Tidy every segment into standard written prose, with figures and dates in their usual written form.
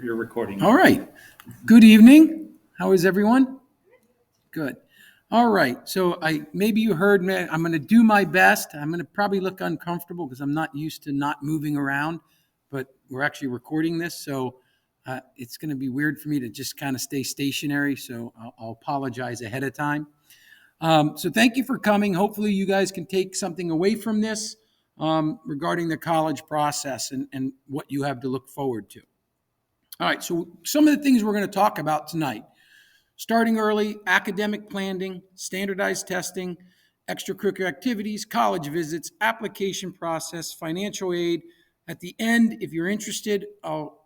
You're recording. All right. Good evening. How is everyone? Good. All right. So maybe you heard me. I'm going to do my best. I'm going to probably look uncomfortable because I'm not used to not moving around, but we're actually recording this, so it's going to be weird for me to just kind of stay stationary. So I'll apologize ahead of time. So thank you for coming. Hopefully, you guys can take something away from this regarding the college process and what you have to look forward to. All right, so some of the things we're going to talk about tonight: starting early, academic planning, standardized testing, extracurricular activities, college visits, application process, financial aid. At the end, if you're interested, I'll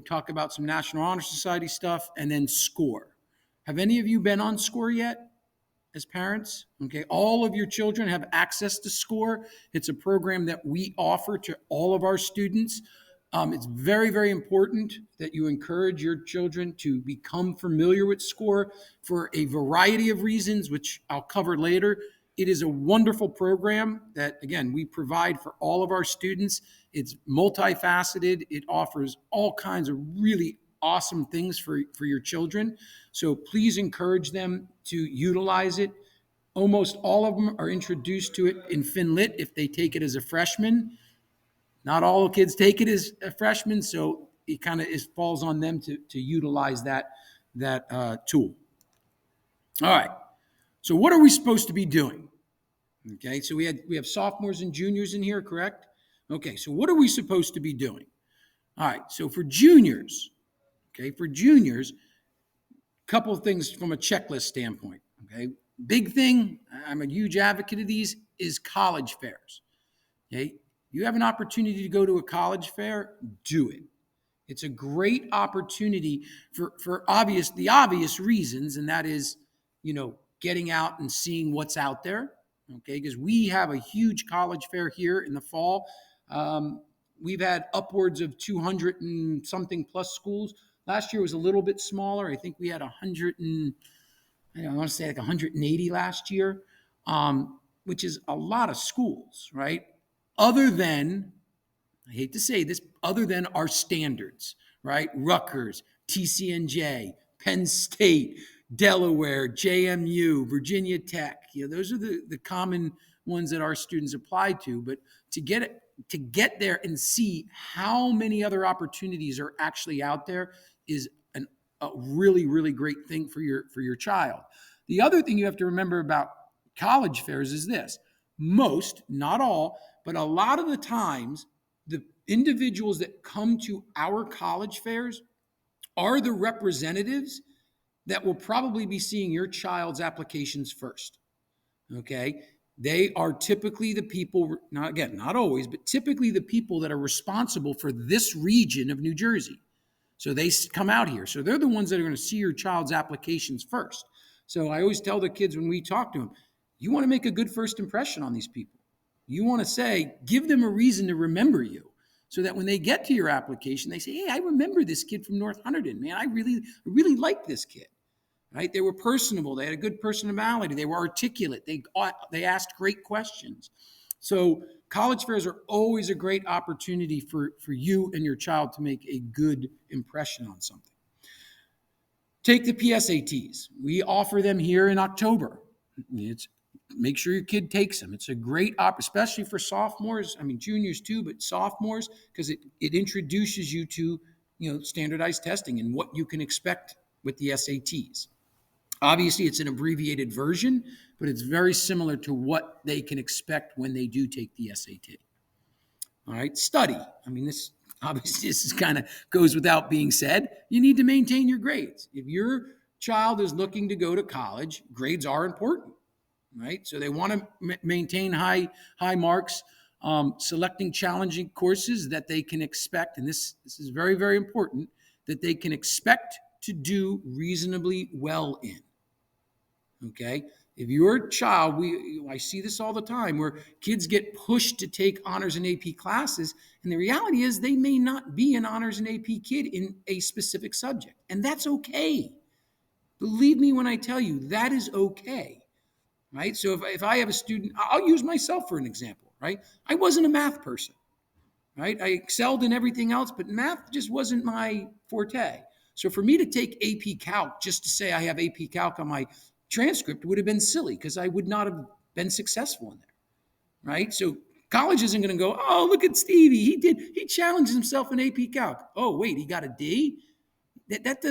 talk about some National Honor Society stuff and then SCORE. Have any of you been on SCORE yet as parents? Okay, all of your children have access to SCORE. It's a program that we offer to all of our students. It's very, very important that you encourage your children to become familiar with SCORE for a variety of reasons, which I'll cover later. It is a wonderful program that, again, we provide for all of our students. It's multifaceted. It offers all kinds of really awesome things for your children. So please encourage them to utilize it. Almost all of them are introduced to it in FinLit if they take it as a freshman. Not all kids take it as a freshman, so it kind of falls on them to utilize that tool. All right. So what are we supposed to be doing? Okay. So we have sophomores and juniors in here, correct? Okay. So what are we supposed to be doing? All right. So for juniors, couple of things from a checklist standpoint. Okay. Big thing, I'm a huge advocate of these, is college fairs. Okay. You have an opportunity to go to a college fair, do it. It's a great opportunity for the obvious reasons, and that is, getting out and seeing what's out there. Okay, because we have a huge college fair here in the fall. We've had upwards of 200 and something plus schools. Last year was a little bit smaller. I think we had 100 and I want to say like 180 last year, which is a lot of schools, right? Other than, I hate to say this, other than our standards, right? Rutgers, TCNJ, Penn State, Delaware, JMU, Virginia Tech. Those are the common ones that our students apply to. But to get there and see how many other opportunities are actually out there is a really, really great thing for your child. The other thing you have to remember about college fairs is this: most, not all, but a lot of the times, the individuals that come to our college fairs are the representatives that will probably be seeing your child's applications first. Okay. They are typically the people, not always, but typically the people that are responsible for this region of New Jersey. So they come out here. So they're the ones that are going to see your child's applications first. So I always tell the kids when we talk to them, you want to make a good first impression on these people. You want to give them a reason to remember you, so that when they get to your application, they say, hey, I remember this kid from North Hunterdon. Man, I really like this kid. Right? They were personable. They had a good personality. They were articulate. They asked great questions. So college fairs are always a great opportunity for you and your child to make a good impression on something. Take the PSATs. We offer them here in October. Make sure your kid takes them. It's a great especially for sophomores. I mean, juniors too, but sophomores, because it introduces you to standardized testing and what you can expect with the SATs. Obviously, it's an abbreviated version, but it's very similar to what they can expect when they do take the SAT. All right, study. I mean, this is kind of goes without being said. You need to maintain your grades. If your child is looking to go to college, grades are important, right? So they want to maintain high marks, selecting challenging courses that they can expect, and this is very, very important, that they can expect to do reasonably well in. Okay. If your child, I see this all the time where kids get pushed to take honors and AP classes, and the reality is they may not be an honors and AP kid in a specific subject, and that's okay. Believe me when I tell you that is okay, right? So if I have a student, I'll use myself for an example, right? I wasn't a math person. right? I excelled in everything else, but math just wasn't my forte. So for me to take AP Calc just to say I have AP Calc on my transcript would have been silly because I would not have been successful in there, right? So college isn't going to go, oh, look at Stevie. He challenged himself in AP Calc. Oh, wait, he got a D? That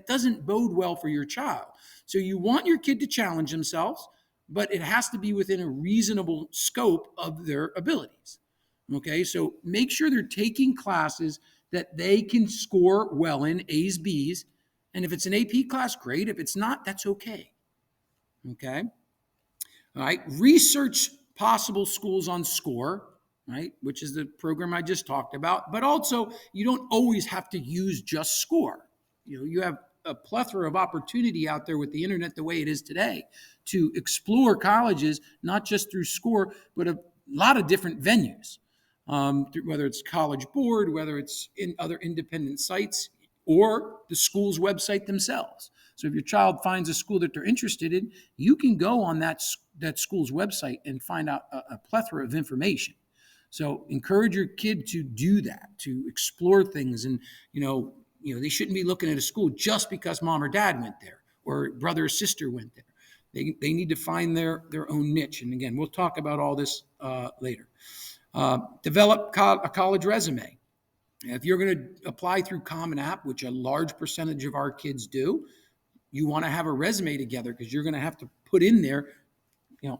doesn't bode well for your child. So you want your kid to challenge themselves, but it has to be within a reasonable scope of their abilities. Okay, so make sure they're taking classes that they can score well in, A's, B's. And if it's an AP class, great. If it's not, that's okay. Okay. All right. Research possible schools on SCORE, right, which is the program I just talked about. But also, you don't always have to use just SCORE. You have a plethora of opportunity out there with the internet the way it is today to explore colleges, not just through SCORE, but a lot of different venues, whether it's College Board, whether it's in other independent sites, or the school's website themselves. So if your child finds a school that they're interested in, you can go on that school's website and find out a plethora of information. So encourage your kid to do that, to explore things, and they shouldn't be looking at a school just because mom or dad went there or brother or sister went there. They need to find their own niche. And again, we'll talk about all this later. Develop a college resume. If you're going to apply through Common App, which a large percentage of our kids do, you want to have a resume together because you're going to have to put in there,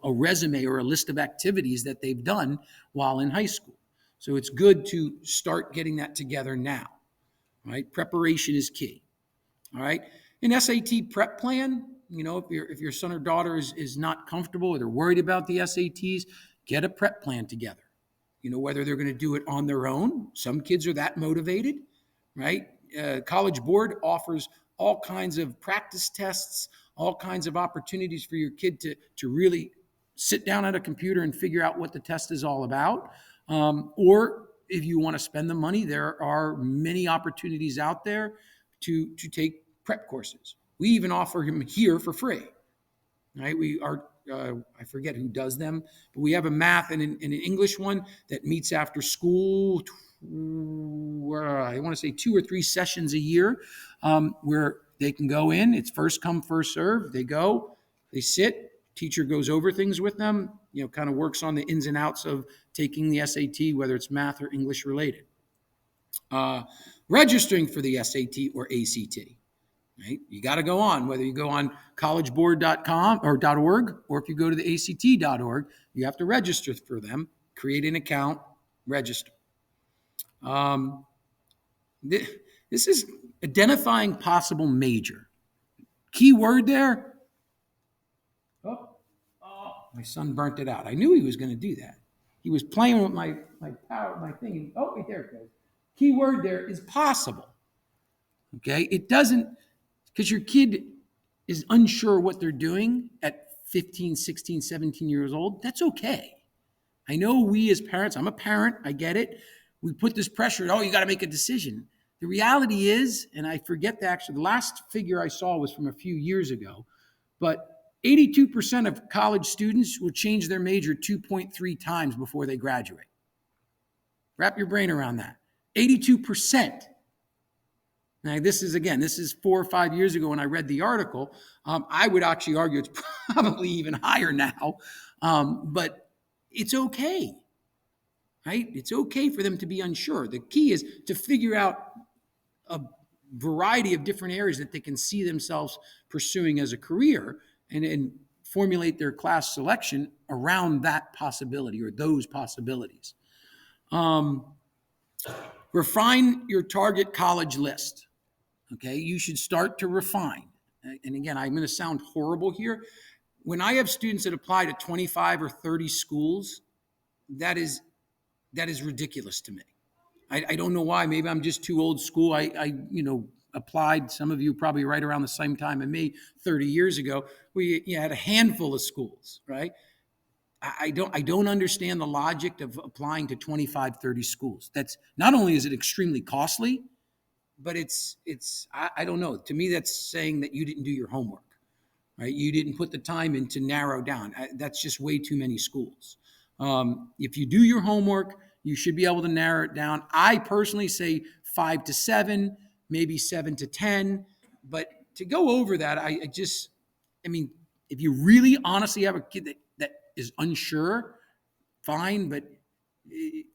a resume or a list of activities that they've done while in high school. So it's good to start getting that together now. Right? Preparation is key. All right. An SAT prep plan, if your son or daughter is not comfortable or they're worried about the SATs, get a prep plan together. Whether they're going to do it on their own. Some kids are that motivated, right? College Board offers all kinds of practice tests, all kinds of opportunities for your kid to really sit down at a computer and figure out what the test is all about. Or if you want to spend the money, there are many opportunities out there to take prep courses. We even offer them here for free, right? I forget who does them, but we have a math and an English one that meets after school. I want to say 2 or 3 sessions a year where they can go in. It's first come, first serve. They go, they sit. Teacher goes over things with them. Kind of works on the ins and outs of taking the SAT, whether it's math or English related. Registering for the SAT or ACT. Right? You got to go on, whether you go on collegeboard.com or .org, or if you go to the ACT.org, you have to register for them, create an account, register. This is identifying possible major. Key word there. Oh, my son burnt it out. I knew he was going to do that. He was playing with my thing. And, there it goes. Key word there is possible. Okay, it doesn't. Because your kid is unsure what they're doing at 15, 16, 17 years old, that's okay. I know we as parents, I'm a parent, I get it. We put this pressure, you got to make a decision. The reality is, and I forget the last figure I saw was from a few years ago, but 82% of college students will change their major 2.3 times before they graduate. Wrap your brain around that. 82%. Now, this is 4 or 5 years ago when I read the article. I would actually argue it's probably even higher now, but it's okay, right? It's okay for them to be unsure. The key is to figure out a variety of different areas that they can see themselves pursuing as a career and formulate their class selection around that possibility or those possibilities. Refine your target college list. Okay, you should start to refine. And again, I'm going to sound horrible here. When I have students that apply to 25 or 30 schools, that is ridiculous to me. I don't know why. Maybe I'm just too old school. I applied. Some of you probably right around the same time as me, 30 years ago. We had a handful of schools, right? I don't understand the logic of applying to 25, 30 schools. That's not only is it extremely costly, but I don't know. To me, that's saying that you didn't do your homework, right? You didn't put the time in to narrow down. That's just way too many schools. If you do your homework, you should be able to narrow it down. I personally say 5 to 7, maybe 7 to 10. But to go over that, I mean, if you really honestly have a kid that is unsure, fine, but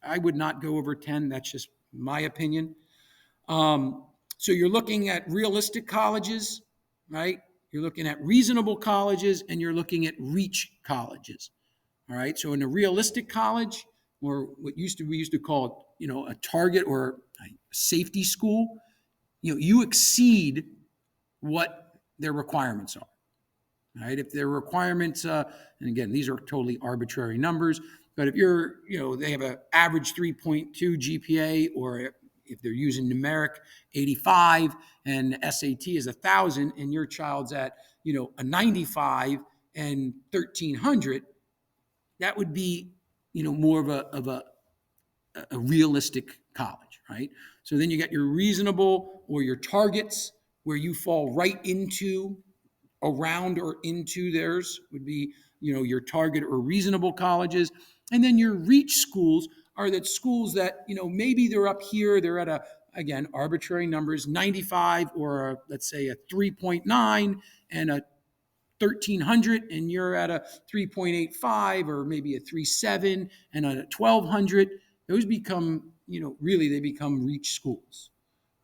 I would not go over 10. That's just my opinion. So you're looking at realistic colleges, right? You're looking at reasonable colleges, and you're looking at reach colleges. All right. So in a realistic college, or what we used to call, a target or a safety school, you exceed what their requirements are. Right? If their requirements, and again, these are totally arbitrary numbers, but if they have an average 3.2 GPA, or if they're using numeric 85 and SAT is 1,000, and your child's at, a 95 and 1,300, that would be, more of a realistic college, right? So then you got your reasonable or your targets where you fall right into, around or into theirs would be, your target or reasonable colleges. And then your reach schools are that schools that, maybe they're up here, they're at again, arbitrary numbers, 95 or let's say a 3.9 and a 1,300, and you're at a 3.85 or maybe a 3.7 and a 1,200. Those become, really they become reach schools.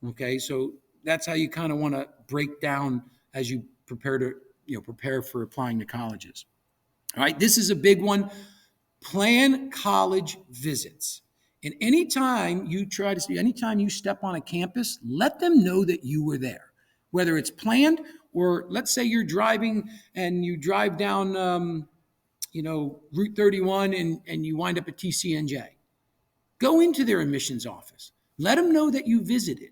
Okay, so that's how you kind of want to break down as you prepare for applying to colleges. All right, this is a big one. Plan college visits. And anytime you step on a campus, let them know that you were there, whether it's planned or let's say you're driving and you drive down, Route 31 and you wind up at TCNJ. Go into their admissions office. Let them know that you visited.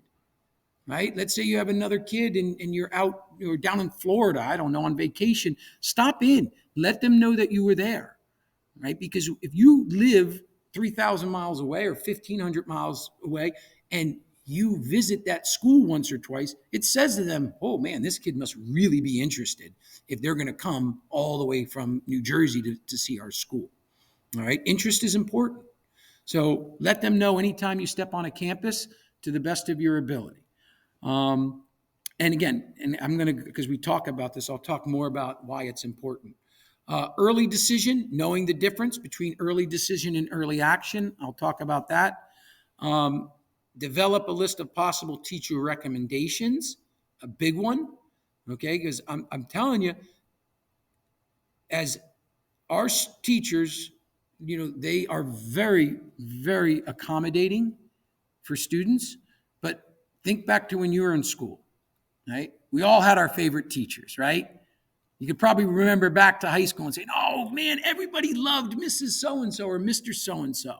Right? Let's say you have another kid and you're out or down in Florida, I don't know, on vacation. Stop in. Let them know that you were there, right? Because if you live 3,000 miles away or 1,500 miles away and you visit that school once or twice, it says to them, oh man, this kid must really be interested if they're going to come all the way from New Jersey to see our school. All right? Interest is important. So let them know anytime you step on a campus to the best of your ability. And again, and I'm going to, because we talk about this, I'll talk more about why it's important. Early decision, knowing the difference between early decision and early action. I'll talk about that. Develop a list of possible teacher recommendations, a big one, okay? Because I'm telling you, as our teachers, they are very, very accommodating for students, but think back to when you were in school. Right? We all had our favorite teachers, right? You could probably remember back to high school and say, oh man, everybody loved Mrs. So-and-so or Mr. So-and-so,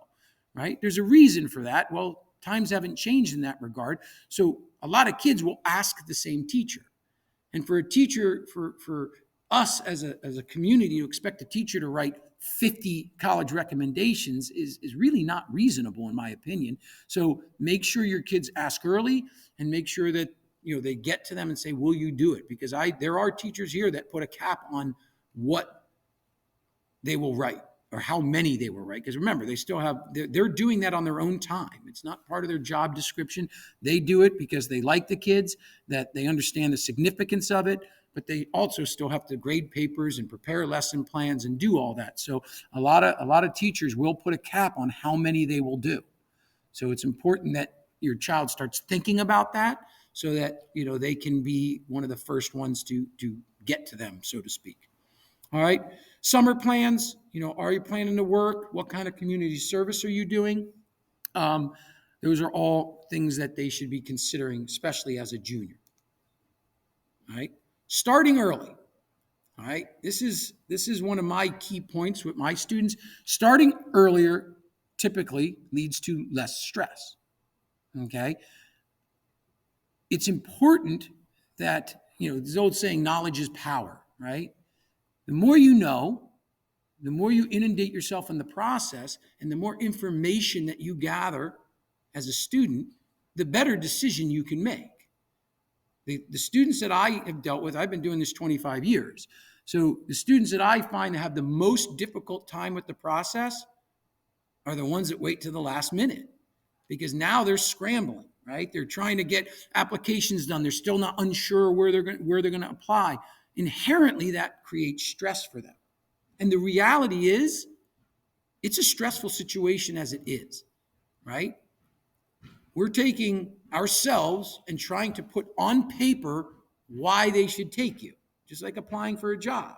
right? There's a reason for that. Well, times haven't changed in that regard. So a lot of kids will ask the same teacher. And for a teacher, for us as a community to expect a teacher to write 50 college recommendations is really not reasonable in my opinion. So make sure your kids ask early and make sure that they get to them and say, will you do it? Because there are teachers here that put a cap on what they will write or how many they will write. Because remember, they're doing that on their own time. It's not part of their job description. They do it because they like the kids, that they understand the significance of it, but they also still have to grade papers and prepare lesson plans and do all that. So a lot of teachers will put a cap on how many they will do. So it's important that your child starts thinking about that, so that they can be one of the first ones to get to them, so to speak. All right. Summer plans. Are you planning to work? What kind of community service are you doing? Those are all things that they should be considering, especially as a junior. All right. Starting early. All right. This is one of my key points with my students. Starting earlier typically leads to less stress. Okay. It's important that, this old saying, knowledge is power, right? The more you know, the more you inundate yourself in the process, and the more information that you gather as a student, the better decision you can make. The students that I have dealt with, I've been doing this 25 years. So the students that I find have the most difficult time with the process are the ones that wait to the last minute, because now they're scrambling, right? They're trying to get applications done. They're still not unsure where they're going to apply. Inherently, that creates stress for them. And the reality is, it's a stressful situation as it is, right? We're taking ourselves and trying to put on paper why they should take you, just like applying for a job,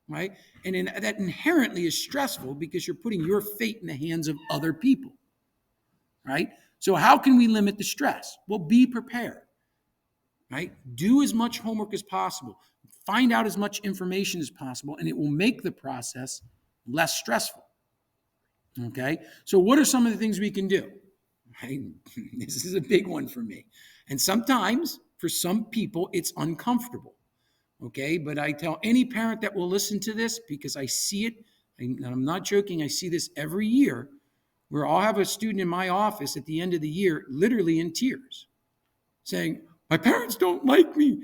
right? And that inherently is stressful because you're putting your fate in the hands of other people, right? So how can we limit the stress? Well, be prepared, right? Do as much homework as possible. Find out as much information as possible, and it will make the process less stressful. Okay? So what are some of the things we can do? Right? This is a big one for me. And sometimes, for some people, it's uncomfortable. Okay? But I tell any parent that will listen to this, because I see it, and I'm not joking, I see this every year, where I'll have a student in my office at the end of the year, literally in tears, saying, my parents don't like me.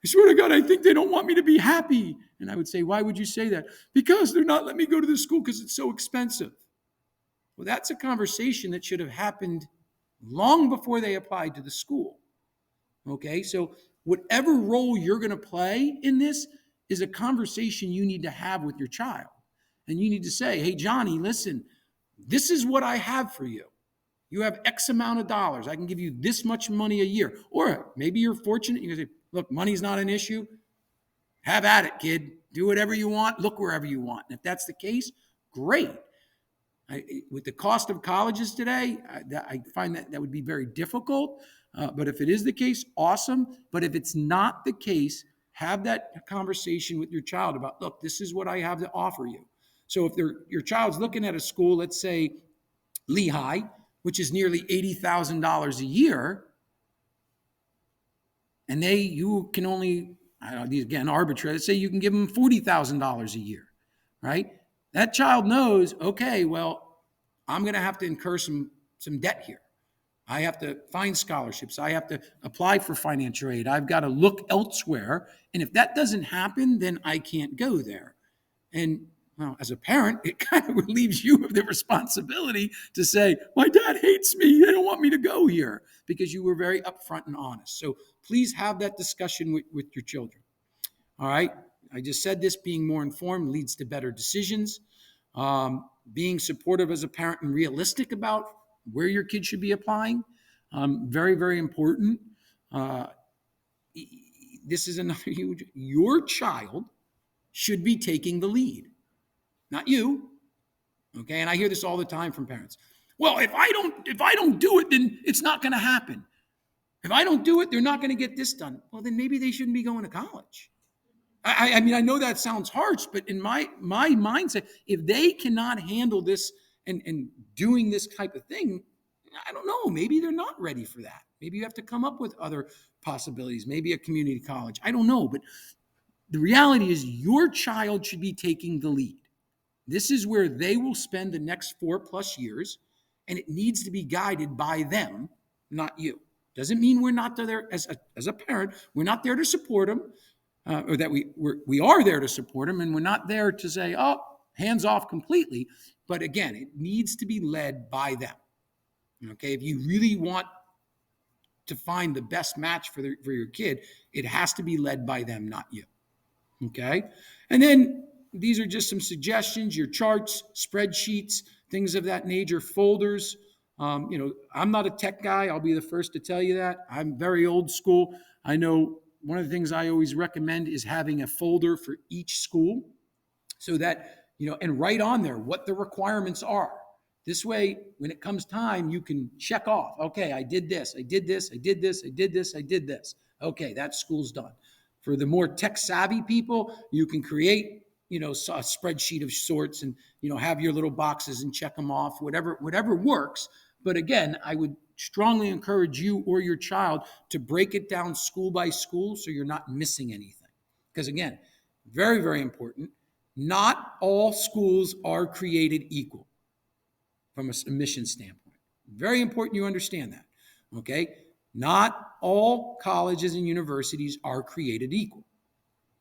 I swear to God, I think they don't want me to be happy. And I would say, why would you say that? Because they're not letting me go to the school because it's so expensive. Well, that's a conversation that should have happened long before they applied to the school. Okay, so whatever role you're going to play in this is a conversation you need to have with your child. And you need to say, hey, Johnny, listen, this is what I have for you. You have X amount of dollars. I can give you this much money a year. Or maybe you're fortunate. You can say, look, money's not an issue. Have at it, kid. Do whatever you want. Look wherever you want. And if that's the case, great. With the cost of colleges today, I find that would be very difficult. But if it is the case, awesome. But if it's not the case, have that conversation with your child about, look, this is what I have to offer you. So if your child's looking at a school, let's say Lehigh, which is nearly $80,000 a year, and you can only, I don't know, again, arbitrary, let's say you can give them $40,000 a year, right? That child knows, okay, well, I'm going to have to incur some debt here. I have to find scholarships. I have to apply for financial aid. I've got to look elsewhere. And if that doesn't happen, then I can't go there. And well, as a parent, it kind of relieves you of the responsibility to say, my dad hates me. They don't want me to go here, because you were very upfront and honest. So please have that discussion with your children. All right. I just said this, being more informed leads to better decisions. Being supportive as a parent and realistic about where your kid should be applying. Very, very important. This is another huge, your child should be taking the lead. Not you, okay? And I hear this all the time from parents. Well, if I don't do it, then it's not going to happen. If I don't do it, they're not going to get this done. Well, then maybe they shouldn't be going to college. I mean, I know that sounds harsh, but in my mindset, if they cannot handle this and doing this type of thing, I don't know. Maybe they're not ready for that. Maybe you have to come up with other possibilities. Maybe a community college. I don't know, but the reality is your child should be taking the lead. This is where they will spend the next 4+ years, and it needs to be guided by them, not you. Doesn't mean we're not there as a parent. We're not there to support them, or that we are there to support them, and we're not there to say, oh, hands off completely. But again, it needs to be led by them. Okay, if you really want to find the best match for your kid, it has to be led by them, not you. Okay, and then these are just some suggestions, your charts, spreadsheets, things of that nature, folders. I'm not a tech guy. I'll be the first to tell you that. I'm very old school. I know one of the things I always recommend is having a folder for each school so that, and write on there what the requirements are. This way, when it comes time, you can check off, okay, I did this, I did this, I did this, I did this, I did this. Okay, that school's done. For the more tech savvy people, you can create a spreadsheet of sorts and, have your little boxes and check them off, whatever works. But again, I would strongly encourage you or your child to break it down school by school so you're not missing anything. Because again, very, very important, not all schools are created equal from a mission standpoint. Very important you understand that, okay? Not all colleges and universities are created equal.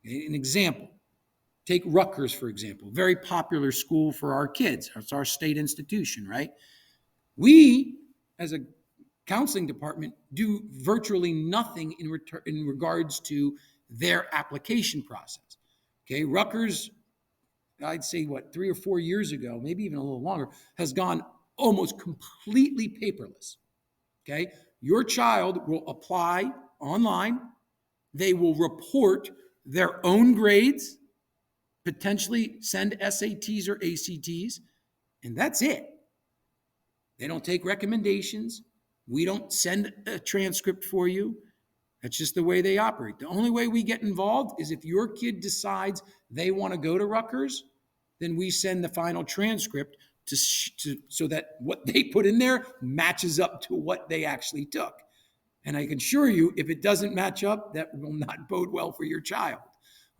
Okay? An example. Take Rutgers, for example, very popular school for our kids. It's our state institution, right? We, as a counseling department, do virtually nothing in regards to their application process. Okay, Rutgers, I'd say 3 or 4 years ago, maybe even a little longer, has gone almost completely paperless. Okay, your child will apply online. They will report their own grades, potentially send SATs or ACTs, and that's it. They don't take recommendations. We don't send a transcript for you. That's just the way they operate. The only way we get involved is if your kid decides they want to go to Rutgers, then we send the final transcript so that what they put in there matches up to what they actually took. And I can assure you, if it doesn't match up, that will not bode well for your child.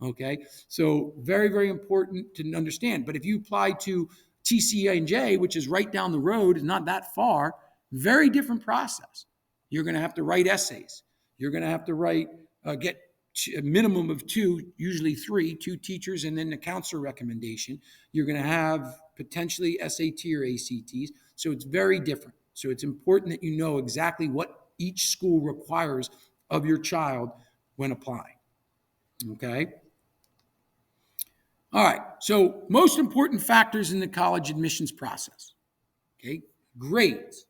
Okay, so very, very important to understand. But if you apply to TCNJ, which is right down the road, not that far, very different process. You're going to have to write essays. You're going to have to get a minimum of two, usually two teachers, and then the counselor recommendation. You're going to have potentially SAT or ACTs. So it's very different. So it's important that you know exactly what each school requires of your child when applying. Okay. All right. So most important factors in the college admissions process. Okay. Grades.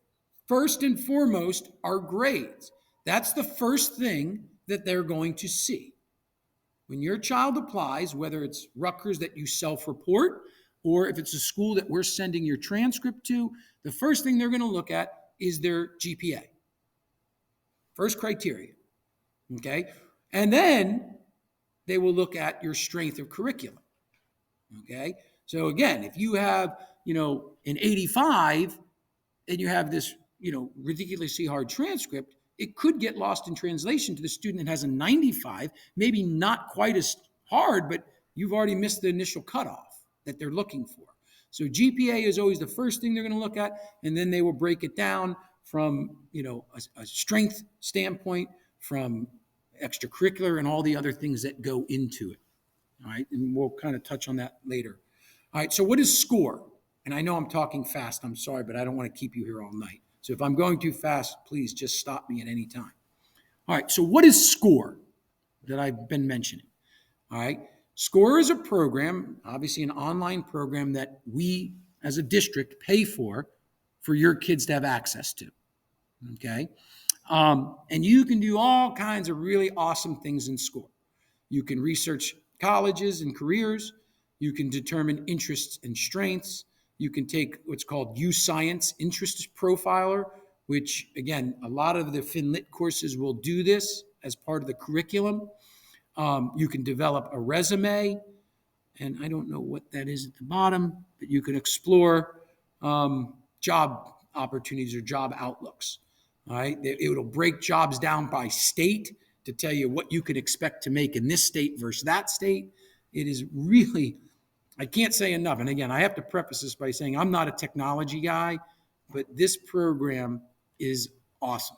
First and foremost are grades. That's the first thing that they're going to see. When your child applies, whether it's Rutgers that you self-report or if it's a school that we're sending your transcript to, the first thing they're going to look at is their GPA. First criteria. Okay. And then they will look at your strength of curriculum. Okay. So again, if you have, an 85 and you have this, ridiculously hard transcript, it could get lost in translation to the student that has a 95, maybe not quite as hard, but you've already missed the initial cutoff that they're looking for. So GPA is always the first thing they're going to look at, and then they will break it down from, a strength standpoint, from extracurricular and all the other things that go into it. All right, and we'll kind of touch on that later. All right, so what is SCORE? And I know I'm talking fast. I'm sorry, but I don't want to keep you here all night. So if I'm going too fast, please just stop me at any time. All right, so what is SCORE that I've been mentioning? All right, SCORE is a program, obviously an online program that we as a district pay for your kids to have access to. Okay, and you can do all kinds of really awesome things in SCORE. You can research colleges and careers. You can determine interests and strengths. You can take what's called U-Science Interest Profiler, which, again, a lot of the FinLit courses will do this as part of the curriculum. You can develop a resume, and I don't know what that is at the bottom, but you can explore job opportunities or job outlooks. All right, it'll break jobs down by state to tell you what you could expect to make in this state versus that state. It is really, I can't say enough. And again, I have to preface this by saying I'm not a technology guy, but this program is awesome.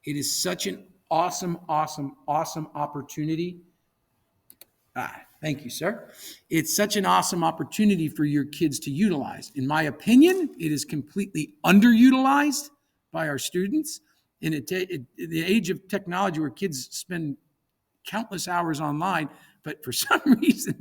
It is such an awesome opportunity. Thank you, sir. It's such an awesome opportunity for your kids to utilize. In my opinion, it is completely underutilized by our students. In the age of technology where kids spend countless hours online, but for some reason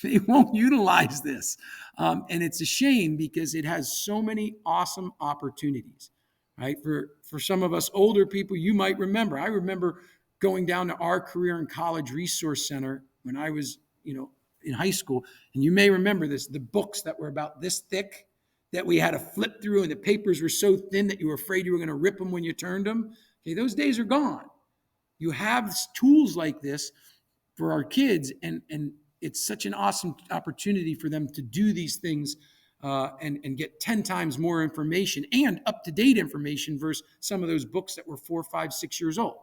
they won't utilize this. And it's a shame because it has so many awesome opportunities, right? For some of us older people, you might remember. I remember going down to our Career and College Resource Center when I was, in high school. And you may remember this, the books that were about this thick that we had to flip through, and the papers were so thin that you were afraid you were going to rip them when you turned them. Okay, those days are gone. You have tools like this for our kids, and it's such an awesome opportunity for them to do these things and get 10 times more information and up-to-date information versus some of those books that were 4, 5, 6 years old.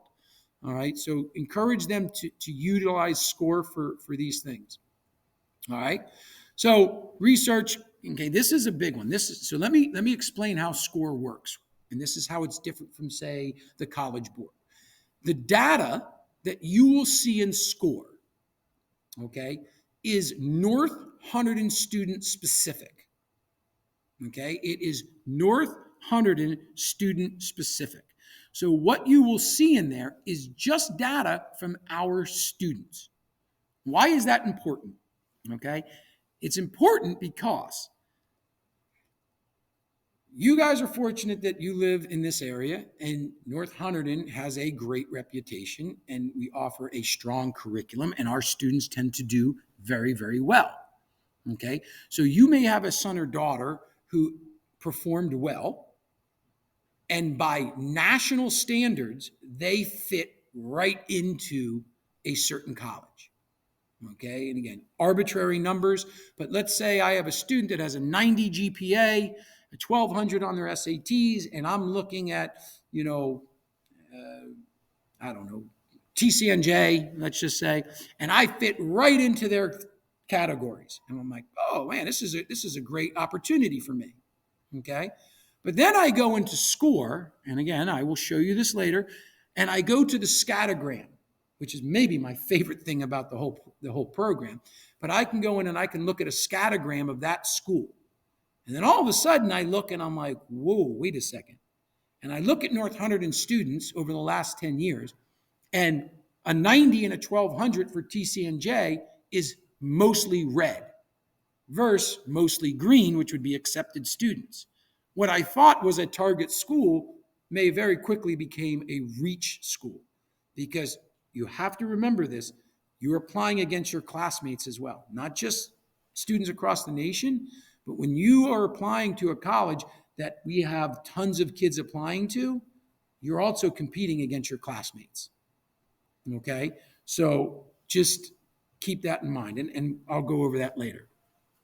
All right, so encourage them to utilize SCORE for these things. All right, so research. Okay, this is a big one. So let me explain how SCORE works, and this is how it's different from, say, the College Board. The data that you will see in SCORE, okay, is North Hunterdon student specific. Okay, it is North Hunterdon student specific. So what you will see in there is just data from our students. Why is that important? Okay, it's important because you guys are fortunate that you live in this area, and North Hunterdon has a great reputation, and we offer a strong curriculum, and our students tend to do very, very well. Okay, so you may have a son or daughter who performed well, and by national standards, they fit right into a certain college. Okay, and again, arbitrary numbers, but let's say I have a student that has a 90 GPA, a 1200 on their SATs, and I'm looking at, I don't know, TCNJ, let's just say, and I fit right into their categories. And I'm like, oh man, this is a great opportunity for me. Okay. But then I go into SCORE, and again, I will show you this later, and I go to the scattergram, which is maybe my favorite thing about the whole program. But I can go in and I can look at a scattergram of that school. And then all of a sudden I look and I'm like, whoa, wait a second. And I look at North Hunterdon students over the last 10 years, and a 90 and a 1200 for TCNJ is mostly red versus mostly green, which would be accepted students. What I thought was a target school may very quickly became a reach school, because you have to remember this. You're applying against your classmates as well, not just students across the nation, but when you are applying to a college that we have tons of kids applying to, you're also competing against your classmates. Okay? So just keep that in mind, and I'll go over that later.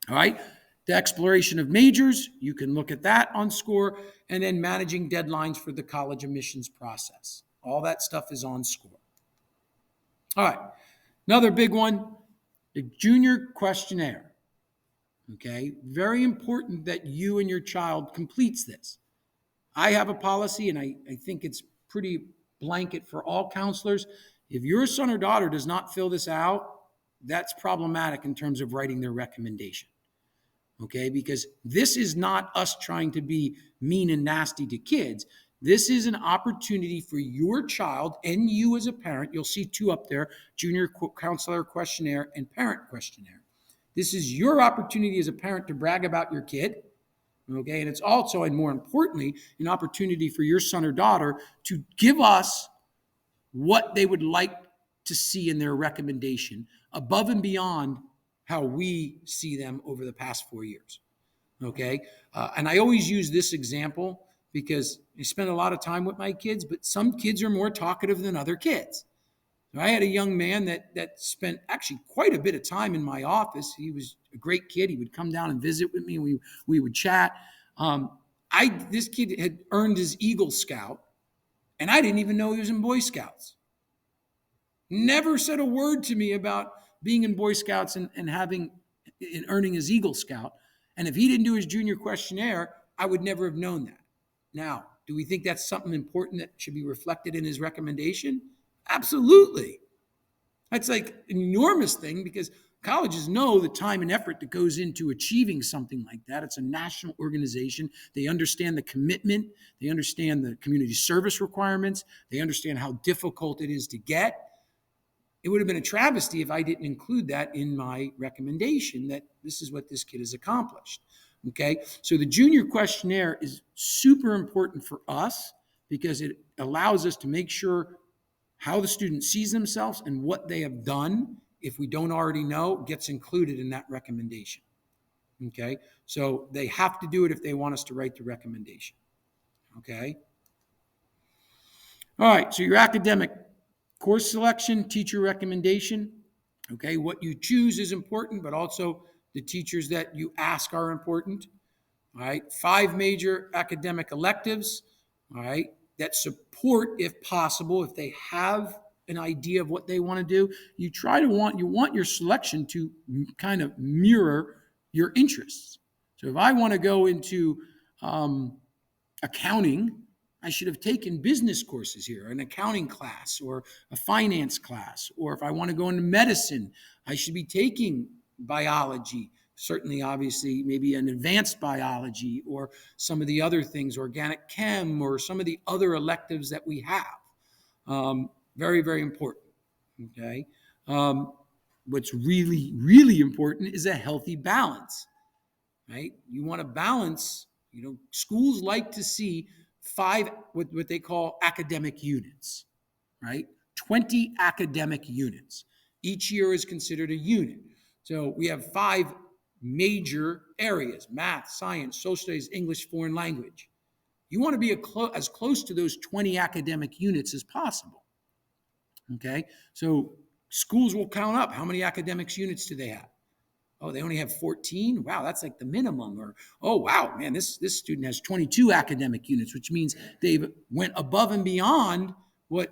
All right? The exploration of majors, you can look at that on SCORE, and then managing deadlines for the college admissions process. All that stuff is on SCORE. All right, another big one, the junior questionnaire. Okay, very important that you and your child completes this. I have a policy, and I think it's pretty blanket for all counselors. If your son or daughter does not fill this out, that's problematic in terms of writing their recommendation. Okay, because this is not us trying to be mean and nasty to kids. This is an opportunity for your child and you as a parent. You'll see two up there, junior counselor questionnaire and parent questionnaire. This is your opportunity as a parent to brag about your kid. Okay, and it's also, and more importantly, an opportunity for your son or daughter to give us what they would like to see in their recommendation above and beyond how we see them over the past 4 years. Okay. And I always use this example because I spend a lot of time with my kids, but some kids are more talkative than other kids. So I had a young man that spent actually quite a bit of time in my office. He was a great kid. He would come down and visit with me. We would chat. This kid had earned his Eagle Scout, and I didn't even know he was in Boy Scouts. Never said a word to me about being in Boy Scouts and earning his Eagle Scout. And if he didn't do his junior questionnaire, I would never have known that. Now, do we think that's something important that should be reflected in his recommendation? Absolutely. That's like an enormous thing, because colleges know the time and effort that goes into achieving something like that. It's a national organization. They understand the commitment. They understand the community service requirements. They understand how difficult it is to get. It would have been a travesty if I didn't include that in my recommendation, that this is what this kid has accomplished. Okay, so the junior questionnaire is super important for us because it allows us to make sure how the student sees themselves and what they have done, if we don't already know, gets included in that recommendation. Okay, so they have to do it if they want us to write the recommendation. Okay. All right, so your academic course selection, teacher recommendation. Okay, what you choose is important, but also the teachers that you ask are important. All right, 5 major academic electives. All right, that support, if possible, if they have an idea of what they want to do, you want your selection to kind of mirror your interests. So if I want to go into accounting, I should have taken business courses here, an accounting class or a finance class. Or if I want to go into medicine, I should be taking biology, certainly, obviously, maybe an advanced biology or some of the other things, organic chem, or some of the other electives that we have. Very, very important. Okay. What's really, really important is a healthy balance, right? You want to balance, schools like to see five, what they call academic units, right? 20 academic units. Each year is considered a unit. So we have 5 major areas: math, science, social studies, English, foreign language. You want to be as close to those 20 academic units as possible. Okay, so schools will count up how many academics units do they have. Oh, they only have 14. Wow, that's like the minimum. Or, oh wow, man, this student has 22 academic units, which means they've went above and beyond what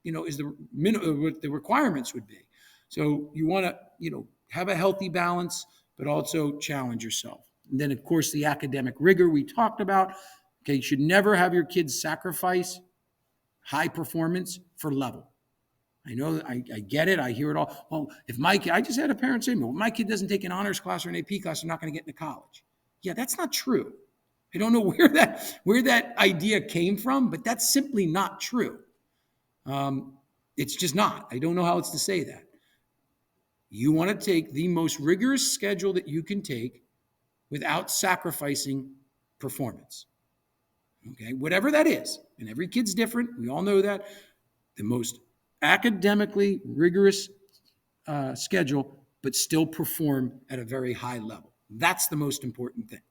is what the requirements would be. So you want to have a healthy balance, but also challenge yourself. And then, of course, the academic rigor we talked about. Okay, you should never have your kids sacrifice high performance for level. I know, I get it. I hear it all. Well, if my kid, I just had a parent say, well, my kid doesn't take an honors class or an AP class, they're not going to get into college. Yeah, that's not true. I don't know where that idea came from, but that's simply not true. It's just not. I don't know how else to say that. You want to take the most rigorous schedule that you can take without sacrificing performance. Okay, whatever that is. And every kid's different. We all know that. The most academically rigorous schedule, but still perform at a very high level. That's the most important thing.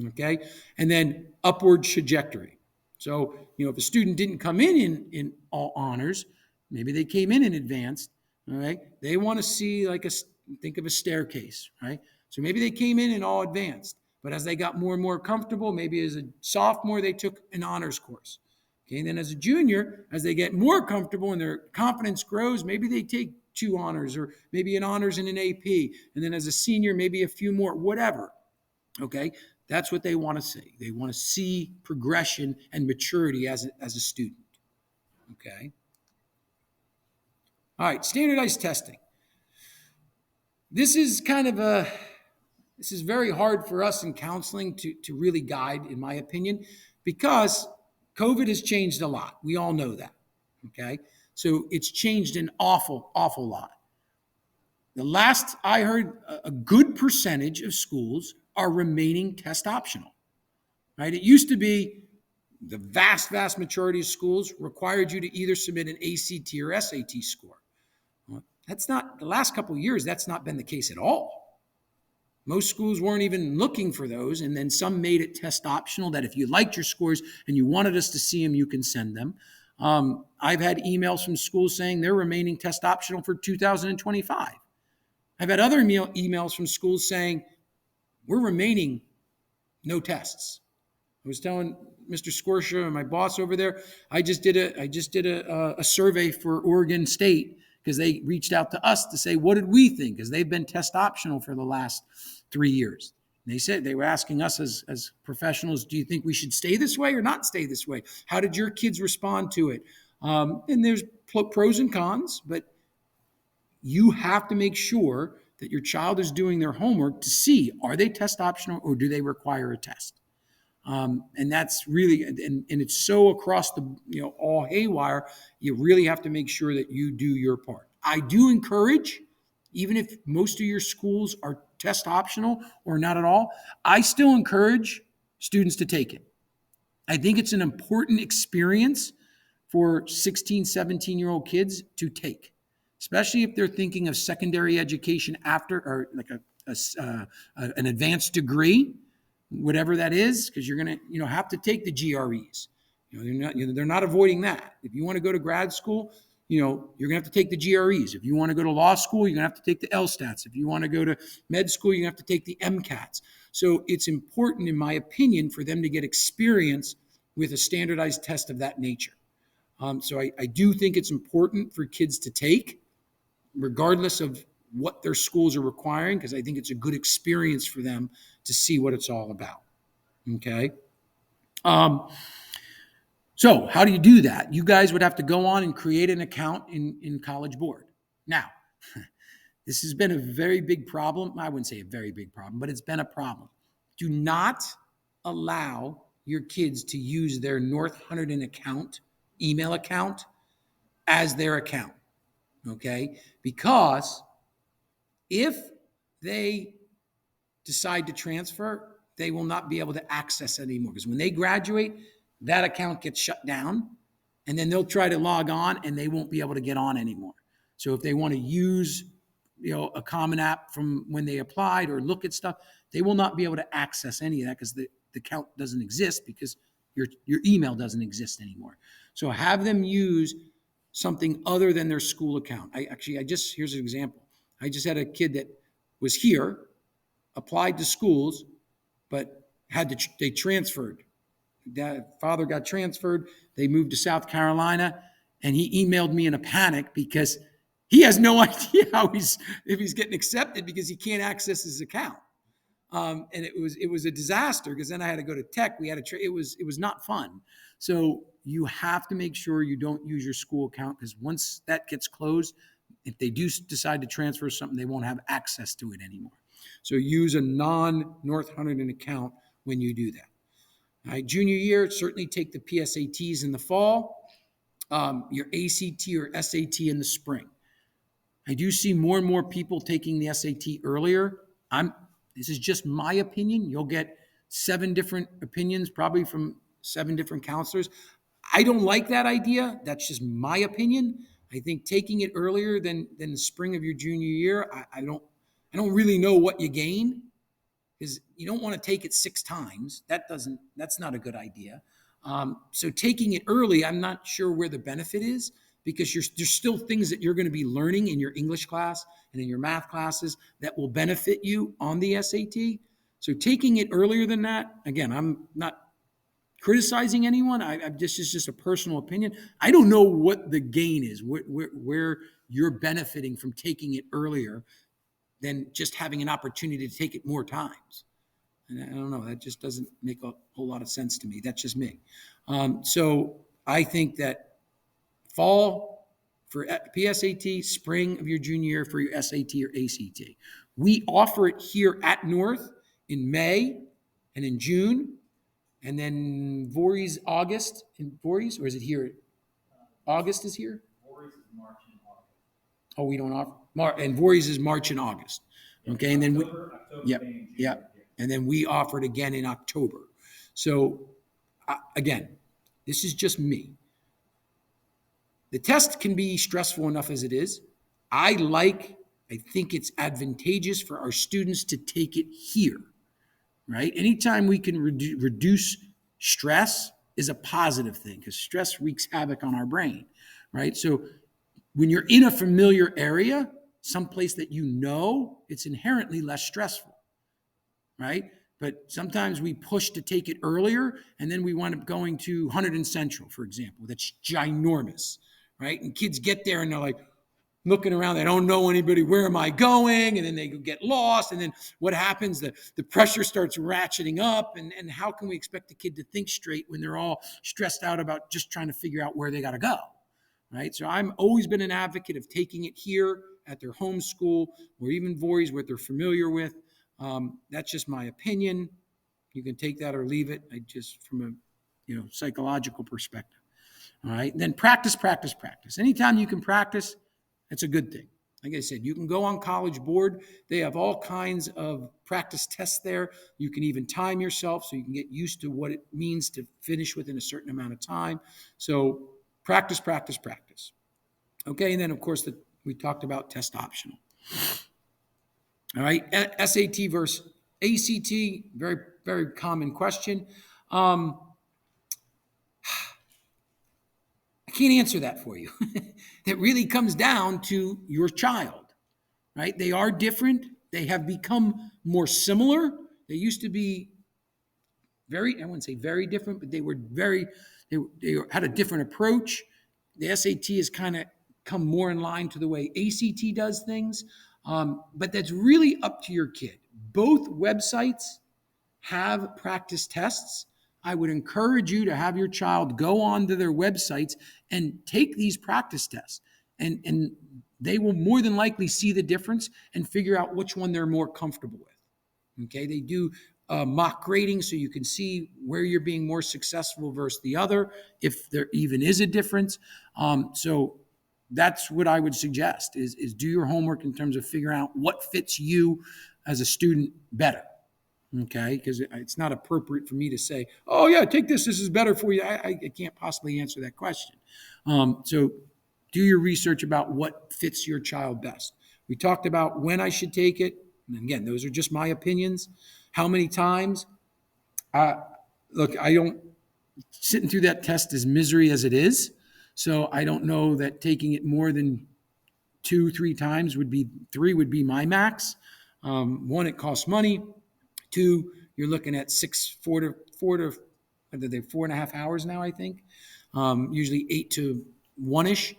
Okay, and then upward trajectory. So, if a student didn't come in all honors, maybe they came in advanced. All right, they want to see think of a staircase, right? So maybe they came in all advanced, but as they got more and more comfortable, maybe as a sophomore they took an honors course. Okay, and then as a junior, as they get more comfortable and their confidence grows, maybe they take 2 honors or maybe an honors and an AP. And then as a senior, maybe a few more, whatever. Okay, that's what they want to see. They want to see progression and maturity as a student. Okay. All right, standardized testing. This is very hard for us in counseling to really guide, in my opinion, because COVID has changed a lot. We all know that. Okay. So it's changed an awful, awful lot. The last I heard, a good percentage of schools are remaining test optional, right? It used to be the vast, vast majority of schools required you to either submit an ACT or SAT score. Well, that's not, the last couple of years, that's not been the case at all. Most schools weren't even looking for those, and then some made it test optional that if you liked your scores and you wanted us to see them, you can send them. I've had emails from schools saying they're remaining test optional for 2025. I've had other emails from schools saying we're remaining no tests. I was telling Mr. Scorsha and my boss over there, I just did a survey for Oregon State because they reached out to us to say, what did we think? Because they've been test optional for the last 3 years. And they said, they were asking us as professionals, do you think we should stay this way or not stay this way? How did your kids respond to it? And there's pros and cons, but you have to make sure that your child is doing their homework to see, are they test optional or do they require a test? And that's really, and it's so across the, all haywire, you really have to make sure that you do your part. I do encourage, even if most of your schools are test optional or not at all, I still encourage students to take it. I think it's an important experience for 16, 17-year-old kids to take, especially if they're thinking of secondary education after, or like an advanced degree, whatever that is, because you're going to, have to take the GREs. They're not avoiding that. If you want to go to grad school, you're going to have to take the GREs. If you want to go to law school, you're going to have to take the LSATs. If you want to go to med school, you're going to have to take the MCATs. So it's important, in my opinion, for them to get experience with a standardized test of that nature. So I do think it's important for kids to take, regardless of what their schools are requiring, because I think it's a good experience for them to see what it's all about. Okay. So how do you do that? You guys would have to go on and create an account in College Board. Now, This has been a very big problem. I wouldn't say a very big problem, but it's been a problem. Do not allow your kids to use their North Hunterdon account, email account, as their account, okay? Because if they decide to transfer, they will not be able to access it anymore. Because when they graduate, that account gets shut down, and then they'll try to log on, and they won't be able to get on anymore. So if they want to use, a common app from when they applied or look at stuff, they will not be able to access any of that because the account doesn't exist because your email doesn't exist anymore. So have them use something other than their school account. Here's an example. I just had a kid that was here, applied to schools, but they transferred. Father got transferred. They moved to South Carolina, and he emailed me in a panic because he has no idea if he's getting accepted because he can't access his account. And it was a disaster because then I had to go to tech. It was not fun. So you have to make sure you don't use your school account because once that gets closed, if they do decide to transfer something, they won't have access to it anymore. So use a non-North Hunterdon account when you do that. All right, junior year, certainly take the PSATs in the fall, your ACT or SAT in the spring. I do see more and more people taking the SAT earlier. This is just my opinion. You'll get 7 different opinions, probably from 7 different counselors. I don't like that idea. That's just my opinion. I think taking it earlier than the spring of your junior year, I don't really know what you gain because you don't want to take it 6 times. That's not a good idea. So taking it early, I'm not sure where the benefit is because there's still things that you're going to be learning in your English class and in your math classes that will benefit you on the SAT. So taking it earlier than that, again, I'm not criticizing anyone. This is just a personal opinion. I don't know what the gain is, where you're benefiting from taking it earlier than just having an opportunity to take it more times. And I don't know, that just doesn't make a whole lot of sense to me. That's just me. So I think that fall for PSAT, spring of your junior year for your SAT or ACT. We offer it here at North in May and in June, and then Voorhees August. In Voorhees, or is it here? August is here? Voorhees is March and August. Oh, we don't offer? And Voorhees is March and August. Okay, and then October, yeah. And then we offer it again in October. So again, this is just me. The test can be stressful enough as it is. I think it's advantageous for our students to take it here, right? Anytime we can reduce stress is a positive thing because stress wreaks havoc on our brain, right? So when you're in a familiar area, someplace that you know, it's inherently less stressful, right? But sometimes we push to take it earlier, and then we wind up going to Hunterdon Central, for example. That's ginormous, right? And kids get there and they're like looking around. They don't know anybody. Where am I going? And then they get lost. And then what happens? The pressure starts ratcheting up. And how can we expect a kid to think straight when they're all stressed out about just trying to figure out where they got to go, right? So I've always been an advocate of taking it here at their home school or even Voorhees, what they're familiar with. That's just my opinion. You can take that or leave it. From a psychological perspective. All right. Then practice. Anytime you can practice, it's a good thing. Like I said, you can go on College Board. They have all kinds of practice tests there. You can even time yourself so you can get used to what it means to finish within a certain amount of time. So practice. Okay. And then, of course, we talked about test optional. All right. SAT versus ACT, very, very common question. I can't answer that for you. That really comes down to your child, right? They are different. They have become more similar. They used to be I wouldn't say very different, but they had a different approach. The SAT has kind of come more in line to the way ACT does things. But that's really up to your kid. Both websites have practice tests. I would encourage you to have your child go onto their websites and take these practice tests. And they will more than likely see the difference and figure out which one they're more comfortable with. Okay, they do mock grading so you can see where you're being more successful versus the other, if there even is a difference. So that's what I would suggest is do your homework in terms of figuring out what fits you as a student better. Okay, because it's not appropriate for me to say, oh yeah, take this is better for you. I can't possibly answer that question. So do your research about what fits your child best. We talked about when I should take it. And again, those are just my opinions. How many times? Look, I don't, sitting through that test is misery as it is. So I don't know that taking it more than 2-3 times three would be my max. One, it costs money. Two, you're looking at 4.5 hours now, I think. Usually 8 to 1-ish.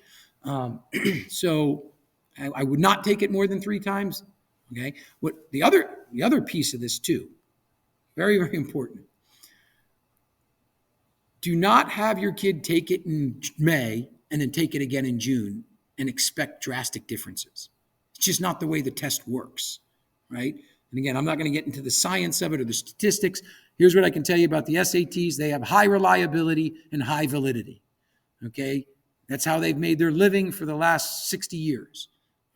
So I would not take it more than 3 times. Okay. What the other piece of this too, very, very important. Do not have your kid take it in May and then take it again in June and expect drastic differences. It's just not the way the test works, right? And again, I'm not going to get into the science of it or the statistics. Here's what I can tell you about the SATs. They have high reliability and high validity, okay? That's how they've made their living for the last 60 years,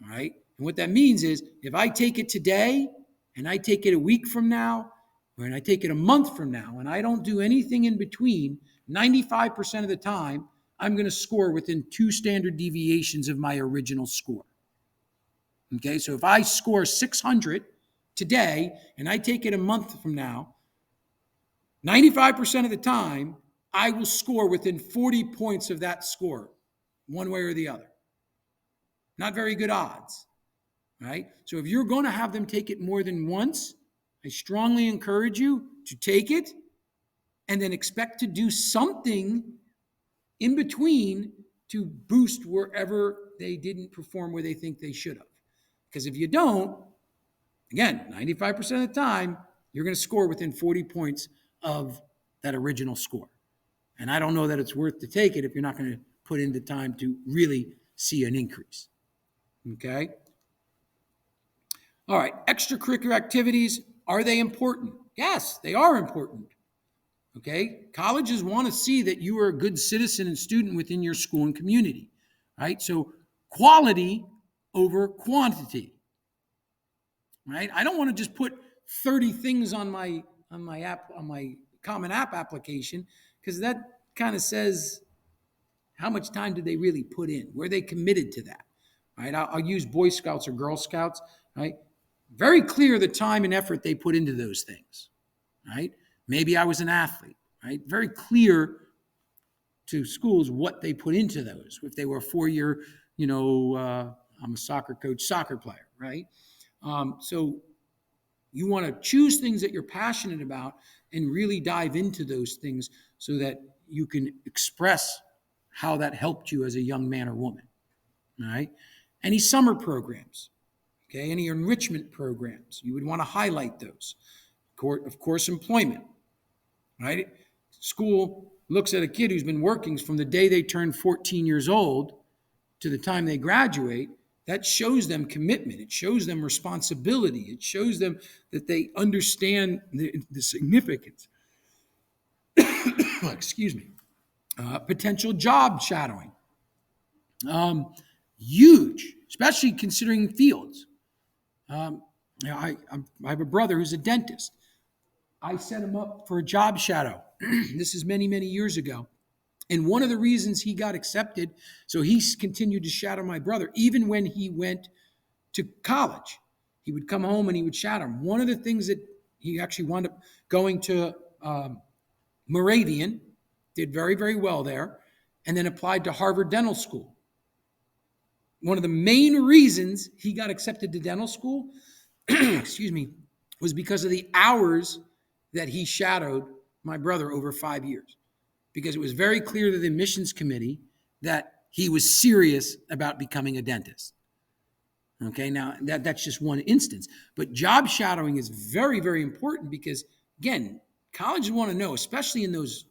all right? And what that means is if I take it today and I take it a week from now, or I take it a month from now, and I don't do anything in between, 95% of the time, I'm going to score within 2 standard deviations of my original score. Okay, so if I score 600 today and I take it a month from now, 95% of the time, I will score within 40 points of that score, one way or the other. Not very good odds, right? So if you're going to have them take it more than once, I strongly encourage you to take it and then expect to do something in between to boost wherever they didn't perform where they think they should have. Because if you don't, again, 95% of the time, you're going to score within 40 points of that original score. And I don't know that it's worth to take it if you're not going to put in the time to really see an increase. Okay? All right, extracurricular activities, are they important? Yes, they are important. Okay? Colleges want to see that you are a good citizen and student within your school and community, right? So quality over quantity, right? I don't want to just put 30 things on my Common App application, because that kind of says how much time did they really put in? Were they committed to that, right? I'll use Boy Scouts or Girl Scouts, right? Very clear the time and effort they put into those things, right? Maybe I was an athlete, right? Very clear to schools what they put into those. If they were a 4-year, I'm a soccer coach, soccer player, right? So you want to choose things that you're passionate about and really dive into those things so that you can express how that helped you as a young man or woman, all right? Any summer programs, okay? Any enrichment programs, you would want to highlight those. Of course, employment, right? School looks at a kid who's been working from the day they turn 14 years old to the time they graduate. That shows them commitment. It shows them responsibility. It shows them that they understand the significance. Excuse me. Potential job shadowing. Huge, especially considering fields. I have a brother who's a dentist. I set him up for a job shadow. This is many, many years ago. And one of the reasons he got accepted, so he continued to shadow my brother, even when he went to college. He would come home and he would shadow him. One of the things that he actually wound up going to Moravian, did very, very well there, and then applied to Harvard Dental School. One of the main reasons he got accepted to dental school, excuse me, was because of the hours that he shadowed my brother over 5 years. Because it was very clear to the admissions committee that he was serious about becoming a dentist. Okay, now that's just one instance. But job shadowing is very, very important because, again, colleges want to know, especially in those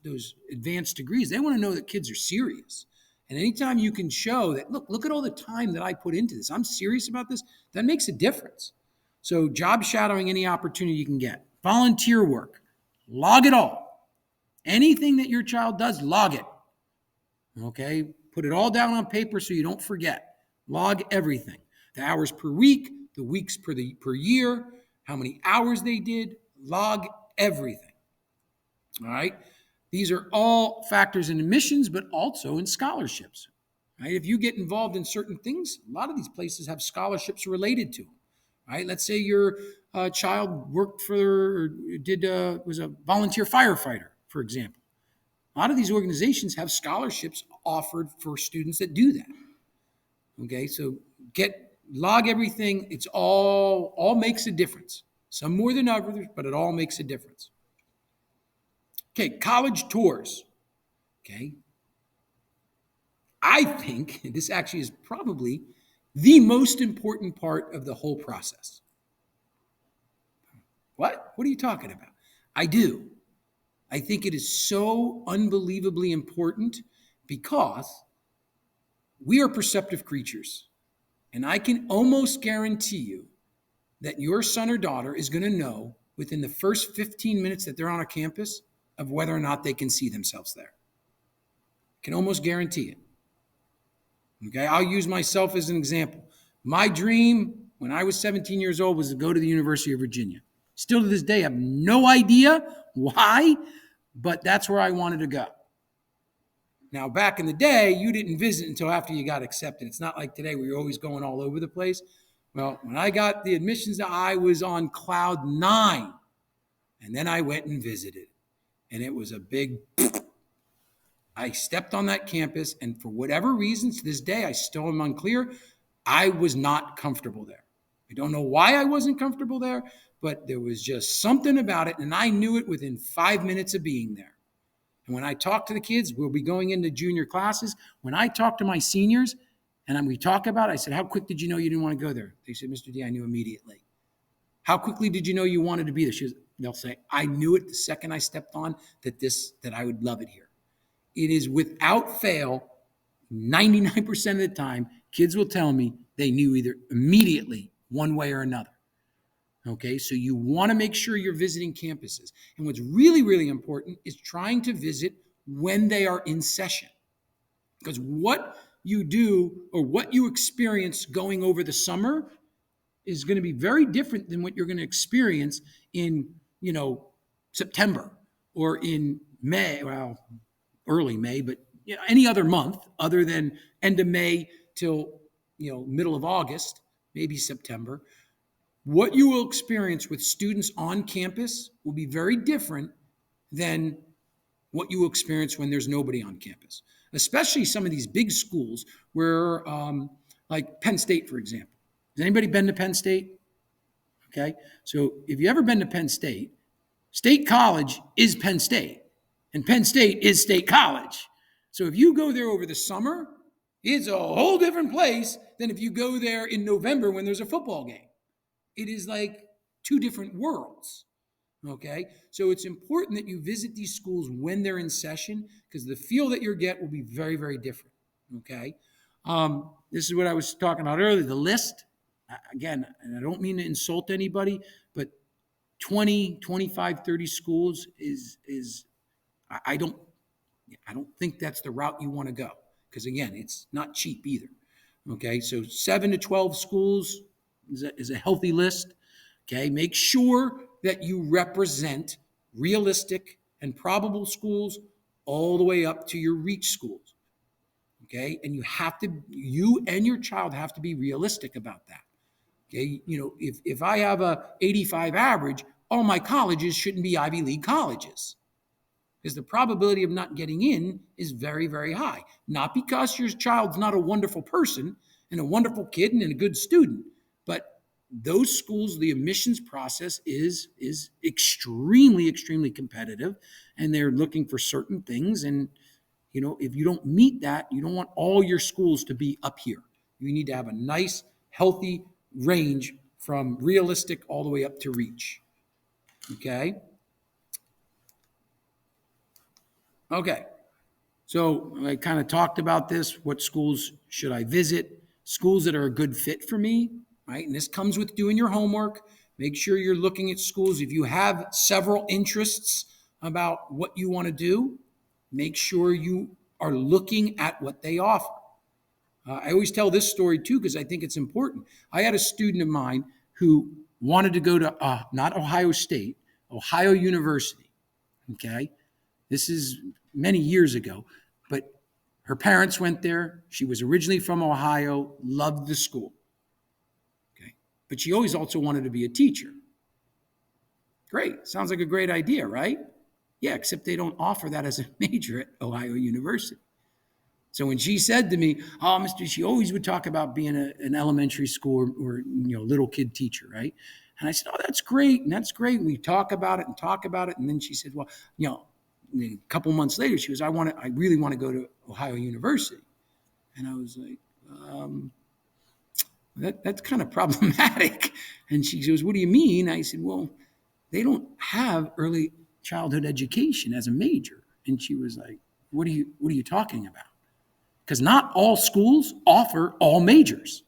advanced degrees, they want to know that kids are serious And anytime you can show that, look at all the time that I put into this, I'm serious about this, that makes a difference. So job shadowing any opportunity you can get. Volunteer work, log it all. Anything that your child does, log it. Okay? Put it all down on paper so you don't forget. Log everything. The hours per week, the weeks per year, how many hours they did, log everything. All right? These are all factors in admissions, but also in scholarships. Right? If you get involved in certain things, a lot of these places have scholarships related to them. Right? Let's say your child worked for or was a volunteer firefighter, for example. A lot of these organizations have scholarships offered for students that do that. Okay, so log everything. It's all makes a difference. Some more than others, but it all makes a difference. Okay, college tours. Okay. I think this actually is probably the most important part of the whole process. What? What are you talking about? I do. I think it is so unbelievably important because we are perceptive creatures. And I can almost guarantee you that your son or daughter is going to know within the first 15 minutes that they're on a campus of whether or not they can see themselves there. Can almost guarantee it. Okay, I'll use myself as an example. My dream when I was 17 years old was to go to the University of Virginia. Still to this day, I have no idea why, but that's where I wanted to go. Now, back in the day, you didn't visit until after you got accepted. It's not like today where you're always going all over the place. Well, when I got the admissions, I was on cloud 9. And then I went and visited. And it was a big, I stepped on that campus, and for whatever reason, to this day, I still am unclear, I was not comfortable there. I don't know why I wasn't comfortable there, but there was just something about it, and I knew it within 5 minutes of being there. And when I talk to the kids, we'll be going into junior classes. When I talk to my seniors and we talk about it, I said, how quick did you know you didn't want to go there? They said, Mr. D, I knew immediately. How quickly did you know you wanted to be there? They'll say, I knew it the second I stepped on that I would love it here. It is without fail, 99% of the time, kids will tell me they knew either immediately one way or another. Okay, so you want to make sure you're visiting campuses. And what's really, really important is trying to visit when they are in session. Because what you do or what you experience going over the summer is going to be very different than what you're going to experience in, September or in May, well, early May, but any other month other than end of May till, middle of August, maybe September. What you will experience with students on campus will be very different than what you will experience when there's nobody on campus, especially some of these big schools where, like Penn State, for example. Has anybody been to Penn State? Okay, so if you ever been to Penn State, State College is Penn State, and Penn State is State College. So if you go there over the summer, it's a whole different place than if you go there in November when there's a football game. It is like two different worlds, okay? So it's important that you visit these schools when they're in session because the feel that you get will be very, very different, okay? This is what I was talking about earlier, the list. Again, and I don't mean to insult anybody, but 20, 25, 30 schools is I don't think that's the route you want to go because, again, it's not cheap either, okay? So 7 to 12 schools is a healthy list, okay? Make sure that you represent realistic and probable schools all the way up to your reach schools, okay? And you and your child have to be realistic about that, okay? If I have a 85 average, all my colleges shouldn't be Ivy League colleges because the probability of not getting in is very, very high. Not because your child's not a wonderful person and a wonderful kid and a good student, but those schools, the admissions process is extremely, extremely competitive, and they're looking for certain things. And, if you don't meet that, you don't want all your schools to be up here. You need to have a nice, healthy range from realistic all the way up to reach. Okay? Okay. So I kind of talked about this. What schools should I visit? Schools that are a good fit for me, right? And this comes with doing your homework. Make sure you're looking at schools. If you have several interests about what you want to do, make sure you are looking at what they offer. I always tell this story too because I think it's important. I had a student of mine who wanted to go to not Ohio State, Ohio University. Okay. This is many years ago, but her parents went there. She was originally from Ohio, loved the school. Okay. But she always also wanted to be a teacher. Great. Sounds like a great idea, right? Yeah, except they don't offer that as a major at Ohio University. So when she said to me, "Oh, Mr." She always would talk about being an elementary school or little kid teacher, right? And I said, "Oh, that's great, and that's great." And we talk about it and talk about it, and then she said, "Well, a couple months later, she was, I really want to go to Ohio University," and I was like, "That's kind of problematic." And she goes, "What do you mean?" I said, "Well, they don't have early childhood education as a major." And she was like, "What are you talking about?" Because not all schools offer all majors.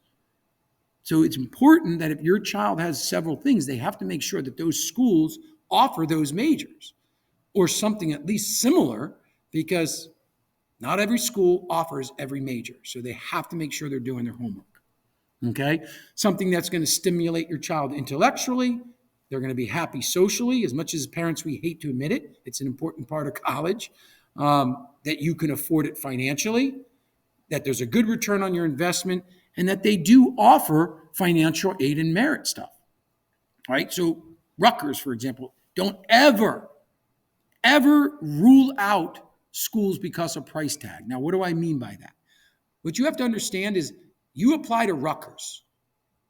So it's important that if your child has several things, they have to make sure that those schools offer those majors or something at least similar, because not every school offers every major. So they have to make sure they're doing their homework. Okay? Something that's going to stimulate your child intellectually. They're going to be happy socially. As much as parents, we hate to admit it, it's an important part of college, that you can afford it financially, that there's a good return on your investment, and that they do offer financial aid and merit stuff. All right? So Rutgers, for example, don't ever rule out schools because of price tag. Now, what do I mean by that? What you have to understand is you apply to Rutgers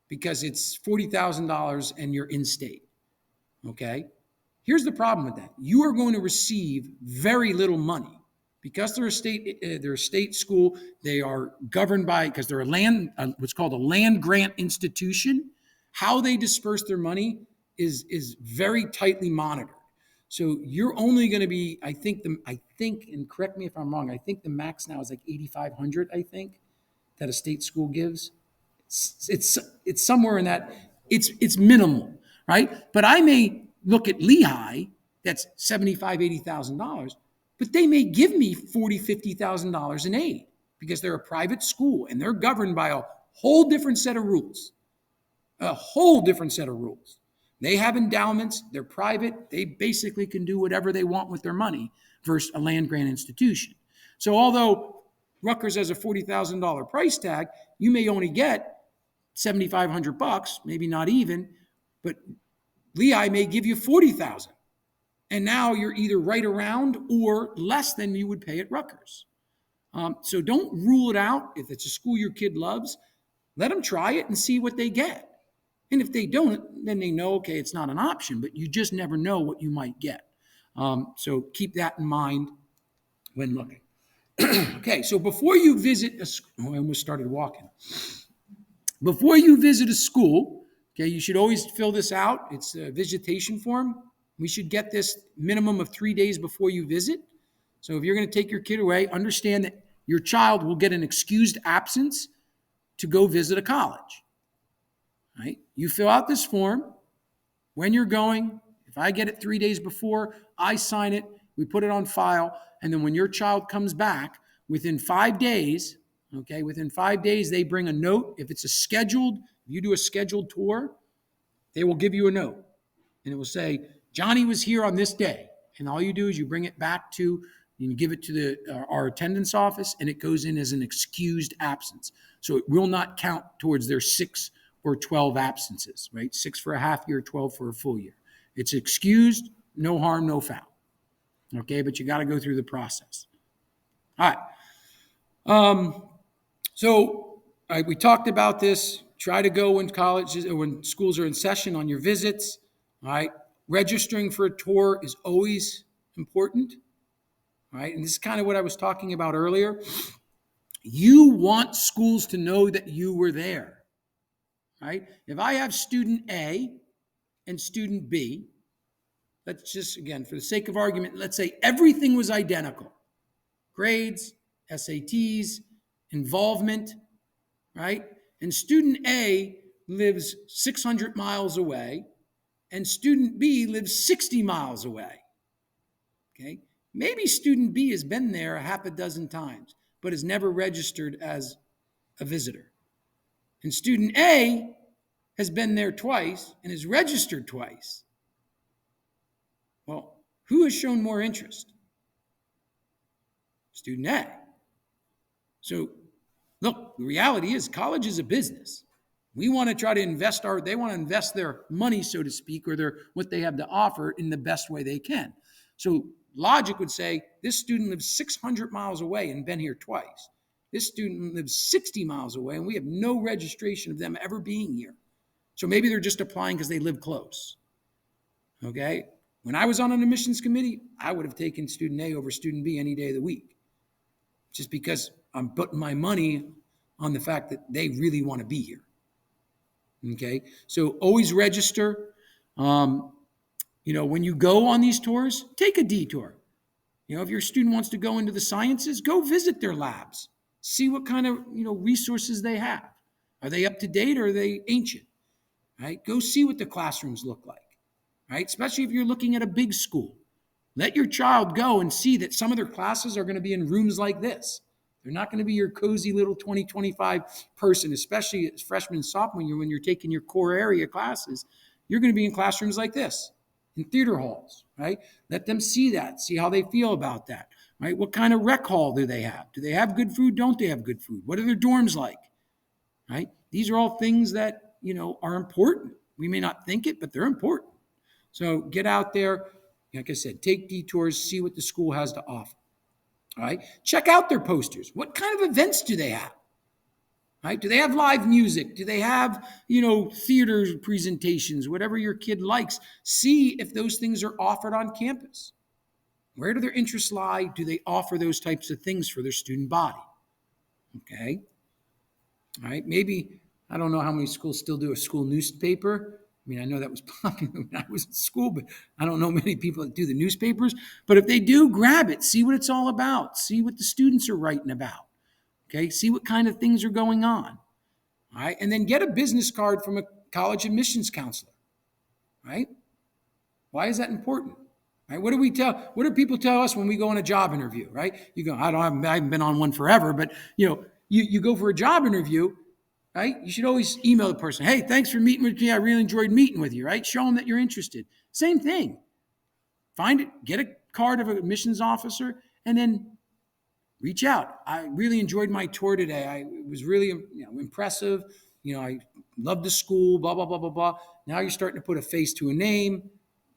because it's $40,000 and you're in state. Okay? Here's the problem with that. You are going to receive very little money. Because they're a state school, they are governed by, because they're what's called a land grant institution. How they disperse their money is very tightly monitored. So you're only going to be, I think, and correct me if I'm wrong, I think the max now is like $8,500. I think that a state school gives. It's somewhere in that. It's minimal, right? But I may look at Lehigh, that's $75,000, $80,000. But they may give me $40,000, $50,000 in aid because they're a private school and they're governed by a whole different set of rules. A whole different set of rules. They have endowments. They're private. They basically can do whatever they want with their money versus a land grant institution. So although Rutgers has a $40,000 price tag, you may only get $7,500, maybe not even, but Lehigh may give you $40,000. And now you're either right around or less than you would pay at Rutgers. So don't rule it out. If it's a school your kid loves, let them try it and see what they get. And if they don't, then they know, okay, it's not an option, but you just never know what you might get. So keep that in mind when looking. Okay, so before you visit a school, I almost started walking. Before you visit a school, okay, you should always fill this out. It's a visitation form. We should get this minimum of 3 days before you visit. So if you're going to take your kid away, understand that your child will get an excused absence to go visit a college. Right? You fill out this form when you're going. If I get it 3 days before, I sign it, we put it on file, and then when your child comes back, within 5 days, they bring a note. If it's you do a scheduled tour, they will give you a note. And it will say, Johnny was here on this day. And all you do is you bring it back you give it to our attendance office, and it goes in as an excused absence. So it will not count towards their 6 or 12 absences, right? 6 for a half year, 12 for a full year. It's excused, no harm, no foul. Okay, but you got to go through the process. All right. We talked about this. Try to go when colleges or when schools are in session on your visits. All right. Registering for a tour is always important. All right. And this is kind of what I was talking about earlier. You want schools to know that you were there. Right? If I have student A and student B, let's just, again, for the sake of argument, let's say everything was identical. grades, SATs, involvement, right? And student A lives 600 miles away, and student B lives 60 miles away. Okay? Maybe student B has been there a half a dozen times, but has never registered as a visitor. And student A has been there twice and is registered twice. Well, who has shown more interest? Student A. So, look, the reality is college is a business. We want to try to they want to invest their money, so to speak, or what they have to offer in the best way they can. So logic would say this student lives 600 miles away and been here twice. This student lives 60 miles away and we have no registration of them ever being here. So maybe they're just applying because they live close. Okay? When I was on an admissions committee, I would have taken student A over student B any day of the week, just because I'm putting my money on the fact that they really want to be here. Okay? So always register. When you go on these tours, take a detour. If your student wants to go into the sciences, go visit their labs. See what kind of, resources they have. Are they up to date or are they ancient? Right? Go see what the classrooms look like. Right? Especially if you're looking at a big school. Let your child go and see that some of their classes are going to be in rooms like this. They're not going to be your cozy little 20, 25 person, especially as freshman and sophomore year when you're taking your core area classes. You're going to be in classrooms like this, in theater halls, right? Let them see that, see how they feel about that, right? What kind of rec hall do they have? Do they have good food? Don't they have good food? What are their dorms like, right? These are all things that, are important. We may not think it, but they're important. So get out there. Like I said, take detours, see what the school has to offer. All right. Check out their posters. What kind of events do they have? Right? Do they have live music? Do they have, theater presentations, whatever your kid likes? See if those things are offered on campus. Where do their interests lie? Do they offer those types of things for their student body? Okay. All right. Maybe, I don't know how many schools still do a school newspaper. I know that was popular when I was in school, but I don't know many people that do the newspapers. But if they do, grab it. See what it's all about. See what the students are writing about. Okay? See what kind of things are going on. All right? And then get a business card from a college admissions counselor. Right? Why is that important? Right? What do people tell us when we go on a job interview? Right? You go, I haven't been on one forever, but you go for a job interview. Right? You should always email the person, hey, thanks for meeting with me. I really enjoyed meeting with you, right? Show them that you're interested. Same thing. Find it, get a card of an admissions officer, and then reach out. I really enjoyed my tour today. It was really impressive. I loved the school, blah, blah, blah, blah, blah. Now you're starting to put a face to a name.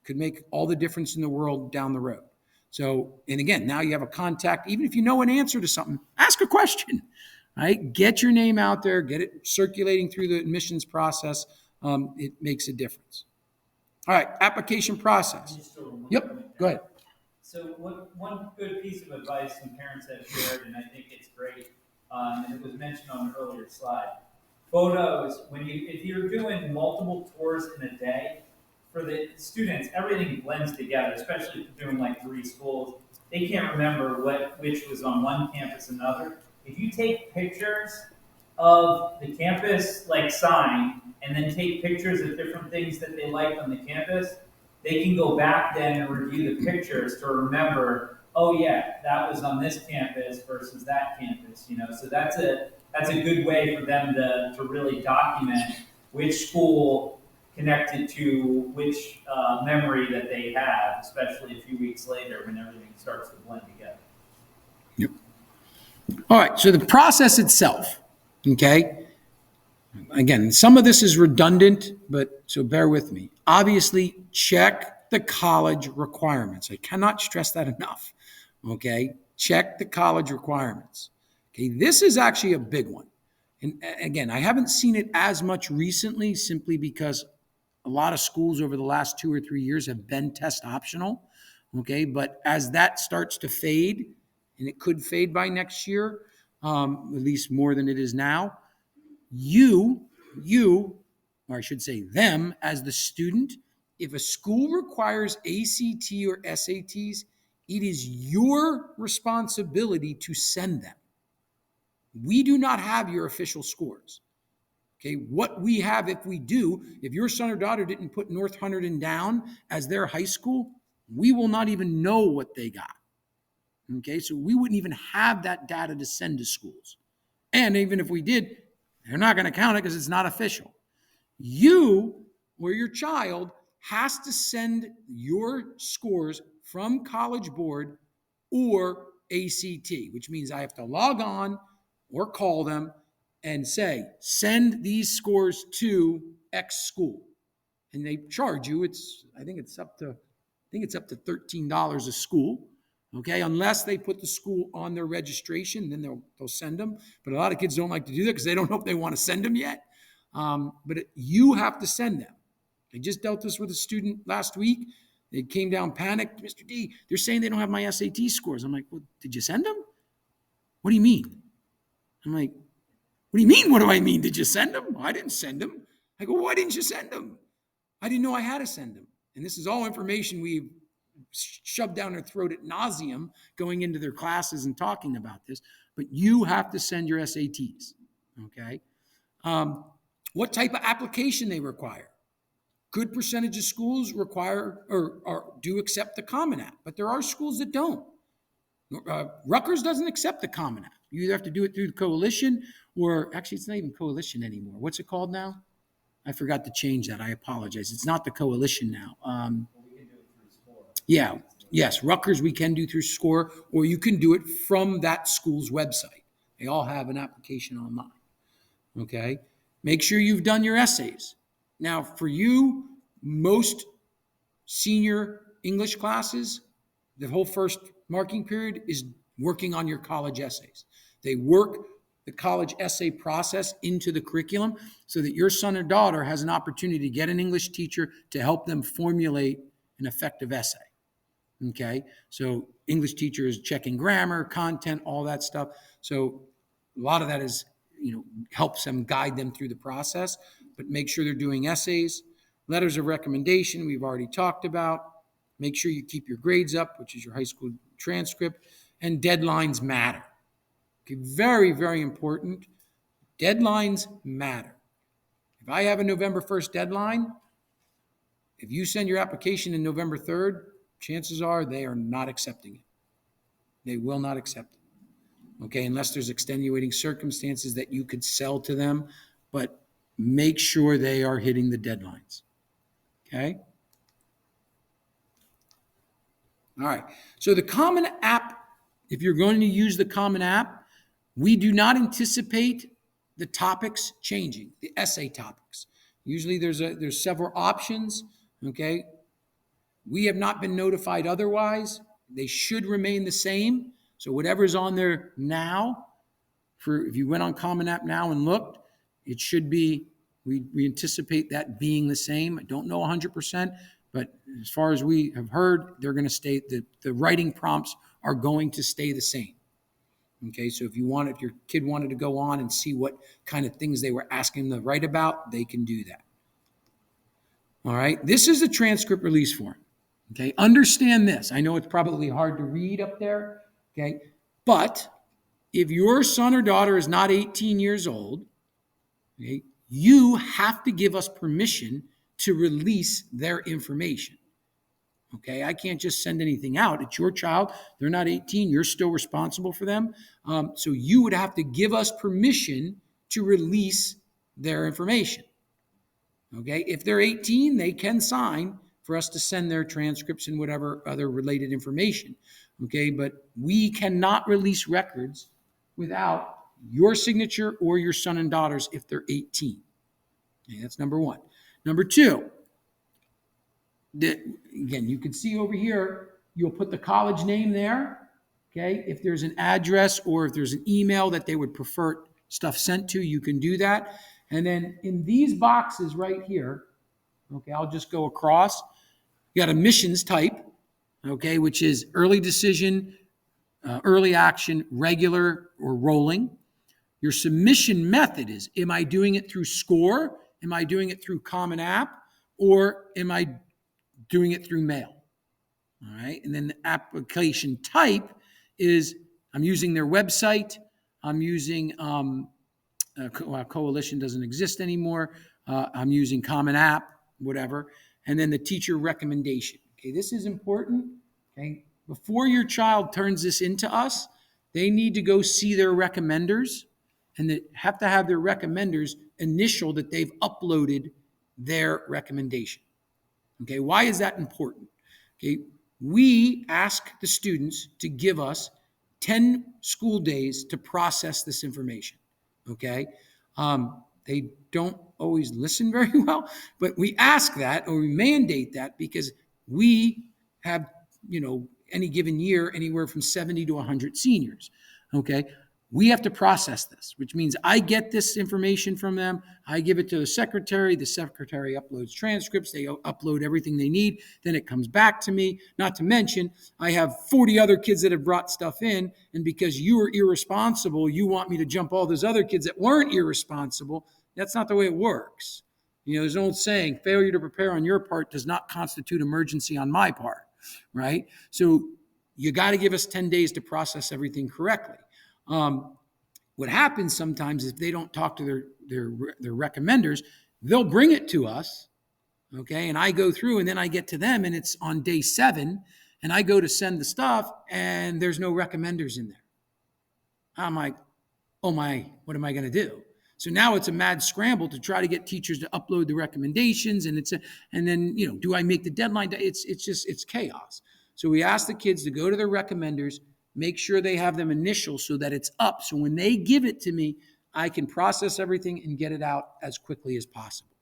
Could make all the difference in the world down the road. So, and again, now you have a contact. Even if you know an answer to something, ask a question. Right? Get your name out there, get it circulating through the admissions process. It makes a difference. All right, application process. Yep, go ahead. So one good piece of advice some parents have shared, and I think it's great, and it was mentioned on an earlier slide. Photos, if you're doing multiple tours in a day, for the students, everything blends together, especially if you're doing like 3 schools. They can't remember which was on one campus and another. If you take pictures of the campus like sign and then take pictures of different things that they liked on the campus, they can go back then and review the pictures to remember, oh yeah, that was on this campus versus that campus, So that's a good way for them to really document which school connected to which memory that they have, especially a few weeks later when everything starts to blend together. Yep. All right, so the process itself, okay? Again, some of this is redundant, but so bear with me. Obviously, check the college requirements. I cannot stress that enough, okay? Check the college requirements. Okay, this is actually a big one. And again, I haven't seen it as much recently simply because a lot of schools over the last 2 or 3 years have been test optional, okay? But as that starts to fade, and it could fade by next year, at least more than it is now, you, or I should say them, as the student, if a school requires ACT or SATs, It is your responsibility to send them. We do not have your official scores. Okay, what we have, if we do, if your son or daughter didn't put North Hunterdon down as their high school, we will not even know what they got. Okay, so we wouldn't even have that data to send to schools. And even if we did, they're not going to count it because it's not official. You or your child has to send your scores from College Board or ACT, which means I have to log on or call them and say, send these scores to X school. And they charge you, I think it's up to $13 a school. Okay, unless they put the school on their registration, then they'll send them. But a lot of kids don't like to do that because they don't know if they want to send them yet. You have to send them. I just dealt this with a student last week. They came down panicked. Mr. D, they're saying they don't have my SAT scores. I'm like, well, did you send them? What do you mean? I'm like, what do you mean? What do I mean? Did you send them? I didn't send them. I go, why didn't you send them? I didn't know I had to send them. And this is all information we've shoved down their throat at nauseum going into their classes and talking about this. But you have to send your SATs. Okay. What type of application they require? Good percentage of schools require or do accept the Common App, but there are schools that don't. Rutgers doesn't accept the Common App. You either have to do it through the coalition or actually it's not even coalition anymore. What's it called now? I forgot to change that. I apologize. It's not the coalition now. We can do it through SCORE. Yeah. Yes. Rutgers we can do through SCORE, or you can do it from that school's website. They all have an application online. Okay. Make sure you've done your essays. Now, for you, most senior English classes, the whole first marking period is working on your college essays. They work the college essay process into the curriculum so that your son or daughter has an opportunity to get an English teacher to help them formulate an effective essay. Okay, so English teacher is checking grammar, content, all that stuff. So a lot of that is, helps them guide them through the process, but make sure they're doing essays. Letters of recommendation, we've already talked about. Make sure you keep your grades up, which is your high school transcript, and deadlines matter. Okay, very, very important. Deadlines matter. If I have a November 1st deadline, if you send your application in November 3rd, chances are they are not accepting it. They will not accept it. Okay, unless there's extenuating circumstances that you could sell to them, but make sure they are hitting the deadlines. Okay? All right. So the Common App, if you're going to use the Common App, we do not anticipate the topics changing, the essay topics. Usually there's several options, okay? We have not been notified otherwise. They should remain the same. So whatever's on there now, if you went on Common App now and looked, it should be, we anticipate that being the same. I don't know 100%, but as far as we have heard, they're going to stay, the writing prompts are going to stay the same. Okay, so if your kid wanted to go on and see what kind of things they were asking them to write about, they can do that. All right, this is the transcript release form. Okay, understand this. I know it's probably hard to read up there, okay, but if your son or daughter is not 18 years old, okay, you have to give us permission to release their information. Okay, I can't just send anything out. It's your child. They're not 18. You're still responsible for them. So you would have to give us permission to release their information. Okay, if they're 18, they can sign for us to send their transcripts and whatever other related information. Okay, but we cannot release records without your signature or your son and daughters if they're 18. Okay, that's number one. Number two, again, you can see over here, you'll put the college name there, okay? If there's an address or if there's an email that they would prefer stuff sent to, you can do that. And then in these boxes right here, okay, I'll just go across. You got admissions type, okay, which is early decision, early action, regular, or rolling. Your submission method is, am I doing it through SCORE? Am I doing it through Common App? Or am I doing it through mail? All right. And then the application type is I'm using their website. I'm using Coalition doesn't exist anymore. I'm using Common App, whatever. And then the teacher recommendation. Okay, this is important. Okay, before your child turns this into us, they need to go see their recommenders, and they have to have their recommenders initial that they've uploaded their recommendation. Okay, why is that important? Okay, we ask the students to give us 10 school days to process this information. Okay, they don't always listen very well, but we ask that or we mandate that because we have, any given year, anywhere from 70 to 100 seniors. Okay, we have to process this, which means I get this information from them. I give it to the secretary. The secretary uploads transcripts. They upload everything they need. Then it comes back to me. Not to mention, I have 40 other kids that have brought stuff in. And because you were irresponsible, you want me to jump all those other kids that weren't irresponsible. That's not the way it works. There's an old saying, failure to prepare on your part does not constitute emergency on my part, right? So you got to give us 10 days to process everything correctly. What happens sometimes if they don't talk to their recommenders, they'll bring it to us, okay, and I go through and then I get to them and it's on day 7 and I go to send the stuff and there's no recommenders in there. I'm like, oh my, what am I going to do? So now it's a mad scramble to try to get teachers to upload the recommendations, and then do I make the deadline? It's chaos. So we ask the kids to go to their recommenders, make sure they have them initial so that it's up. So when they give it to me, I can process everything and get it out as quickly as possible.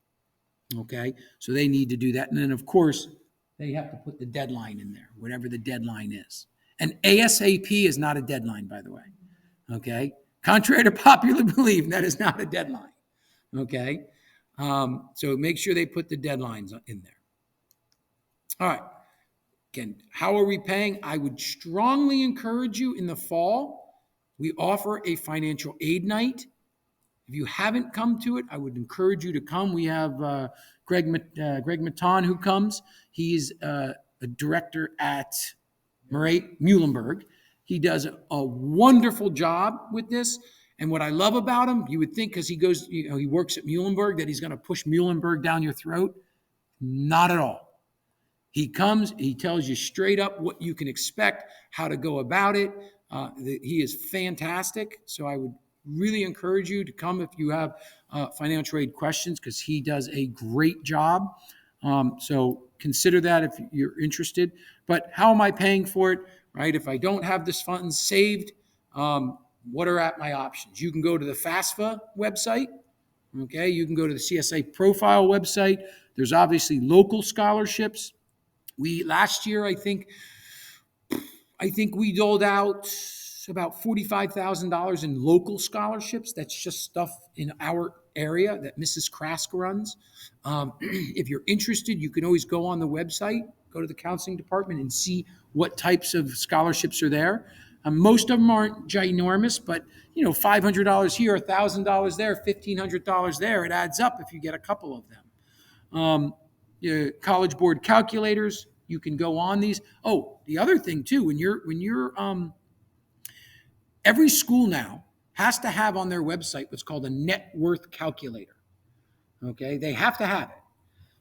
Okay, so they need to do that, and then of course they have to put the deadline in there, whatever the deadline is. And ASAP is not a deadline, by the way. Okay. Contrary to popular belief, that is not a deadline. Okay. So make sure they put the deadlines in there. All right. Again, how are we paying? I would strongly encourage you in the fall. We offer a financial aid night. If you haven't come to it, I would encourage you to come. We have Greg Matan who comes. He's a director at Muhlenberg. He does a wonderful job with this. And what I love about him, you would think because he works at Muhlenberg, that he's going to push Muhlenberg down your throat. Not at all. He comes, he tells you straight up what you can expect, how to go about it. He is fantastic. So I would really encourage you to come if you have financial aid questions, because he does a great job. So consider that if you're interested. But how am I paying for it? Right? If I don't have this funds saved, what are my options? You can go to the FAFSA website. Okay. You can go to the CSA profile website. There's obviously local scholarships. Last year, I think we doled out about $45,000 in local scholarships. That's just stuff in our area that Mrs. Krask runs. If you're interested, you can always go on the website, go to the counseling department and see what types of scholarships are there. Most of them aren't ginormous, but $500 here, $1,000 there, $1,500 there. It adds up if you get a couple of them. College Board calculators, you can go on these. Oh, the other thing too, when you're every school now has to have on their website what's called a net worth calculator. Okay, they have to have it.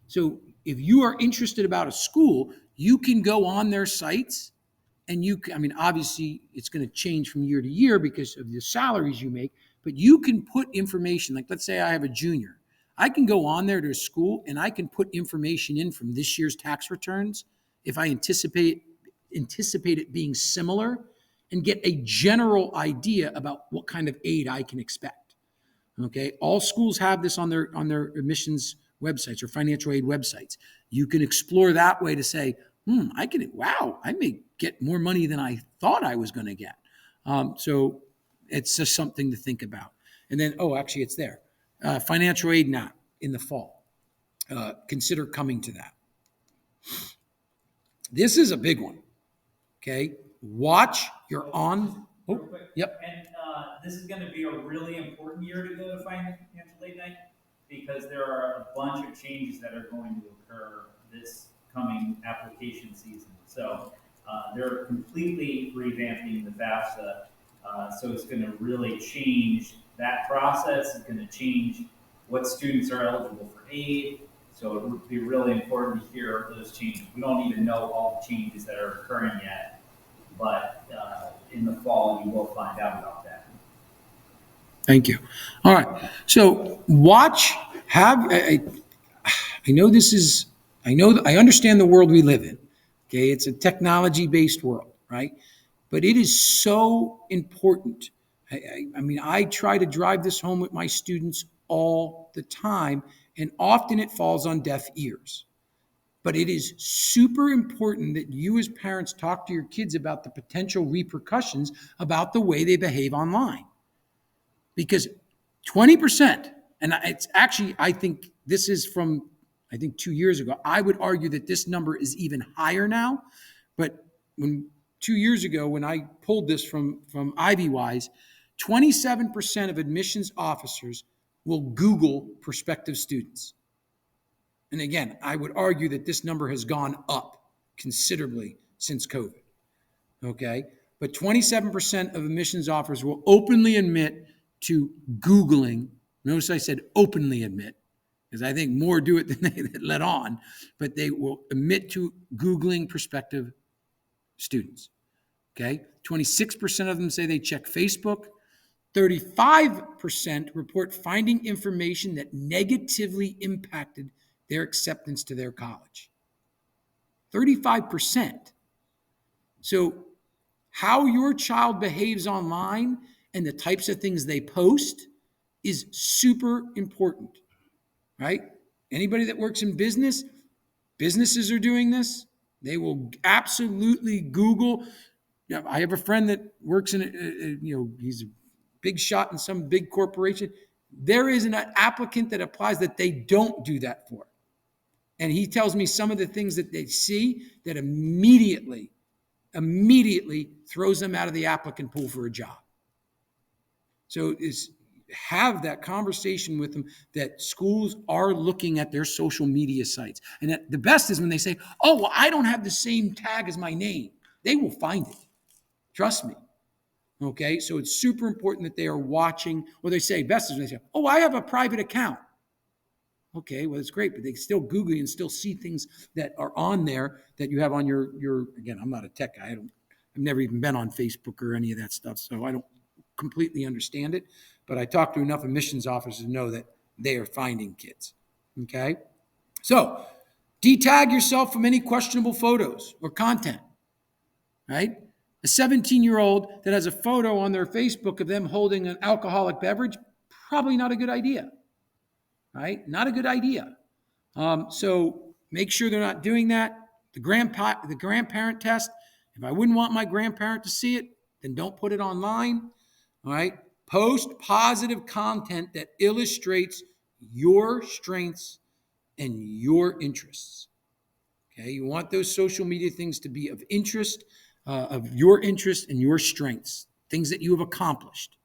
So if you are interested about a school, you can go on their sites and obviously it's going to change from year to year because of the salaries you make, but you can put information, like let's say I have a junior. I can go on there to a school and I can put information in from this year's tax returns if I anticipate it being similar, and get a general idea about what kind of aid I can expect. Okay, all schools have this on their admissions websites or financial aid websites. You can explore that way to say, I may get more money than I thought I was going to get. So it's just something to think about. And then, actually, it's there. Financial aid night in the fall. Consider coming to that. This is a big one. Okay, watch your on. Real quick. Yep. And this is going to be a really important year to go to financial aid night because there are a bunch of changes that are going to occur this coming application season. So FAFSA. So it's going to really change that process. It's going to change what students are eligible for aid. So it would be really important to hear those changes. We don't even know all the changes that are occurring yet, but in the fall you will find out about that. Thank you. All right. So I know this is, I understand the world we live in. Okay. It's a technology based world, right? But it is so important. I mean, I try to drive this home with my students all the time, and often it falls on deaf ears. But it is super important that you as parents talk to your kids about the potential repercussions about the way they behave online. Because 20%, and it's actually, I think this is from, 2 years ago. I would argue that this number is even higher now. But 2 years ago, when I pulled this from IvyWise, 27% of admissions officers will Google prospective students. And again, I would argue that this number has gone up considerably since COVID. Okay? But 27% of admissions officers will openly admit to Googling. Notice I said openly admit, because I think more do it than they let on, but they will admit to Googling prospective students. Okay? 26% of them say they check Facebook. 35% report finding information that negatively impacted their acceptance to their college. 35%. So how your child behaves online and the types of things they post is super important, right? Anybody that works in business, businesses are doing this. They will absolutely Google. I have a friend that works in, he's a big shot in some big corporation. There is an applicant that applies that they don't do that for. And he tells me some of the things that they see that immediately throws them out of the applicant pool for a job. So have that conversation with them that schools are looking at their social media sites. And the best is when they say, oh, well, I don't have the same tag as my name. They will find it. Trust me. Okay, so it's super important that they are watching, or they say, best is when they say, oh, I have a private account. Okay, well, it's great, but they still Google you and still see things that are on there that you have on your again, I'm not a tech guy. I've never even been on Facebook or any of that stuff, so I don't completely understand it, but I talk to enough admissions officers to know that they are finding kids. Okay, so detag yourself from any questionable photos or content, right? A 17-year-old that has a photo on their Facebook of them holding an alcoholic beverage, probably not a good idea, right? Not a good idea. So make sure they're not doing that. The grandparent test, if I wouldn't want my grandparent to see it, then don't put it online, all right? Post positive content that illustrates your strengths and your interests, okay? You want those social media things to be of interest, of your interest and your strengths, things that you have accomplished,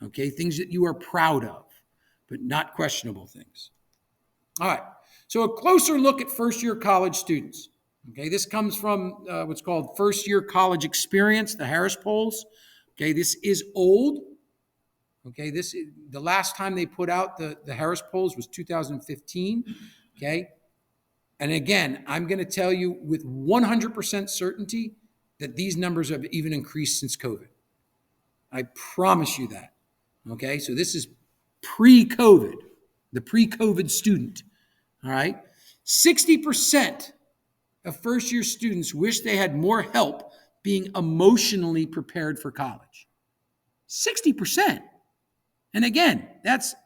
okay? Things that you are proud of, but not questionable things. All right, so a closer look at first-year college students. Okay, this comes from what's called First-Year College Experience, the Harris Polls. Okay, this is old. Okay, the last time they put out the Harris Polls was 2015. Okay, and again, I'm going to tell you with 100% certainty that these numbers have even increased since COVID. I promise you that. Okay, so this is pre-COVID, the pre-COVID student. All right, 60% of first-year students wish they had more help being emotionally prepared for college. 60%. And again, that's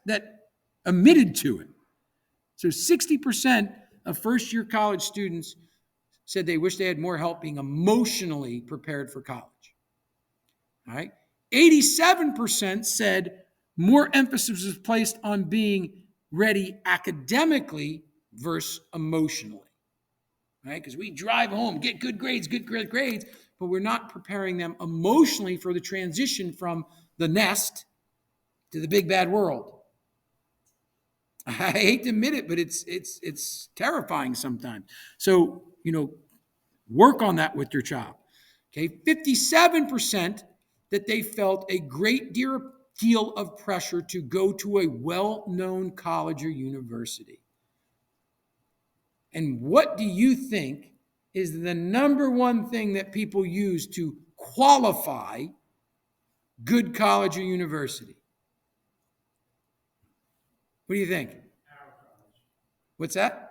admitted to it. So 60% of first-year college students said they wish they had more help being emotionally prepared for college. All right. 87% said more emphasis was placed on being ready academically versus emotionally. Right? Because we drive home, get good grades, but we're not preparing them emotionally for the transition from the nest to the big bad world. I hate to admit it, but it's terrifying sometimes. So, work on that with your child. Okay, 57% that they felt a great deal of pressure to go to a well-known college or university. And what do you think is the number one thing that people use to qualify good college or university? What do you think? What's that?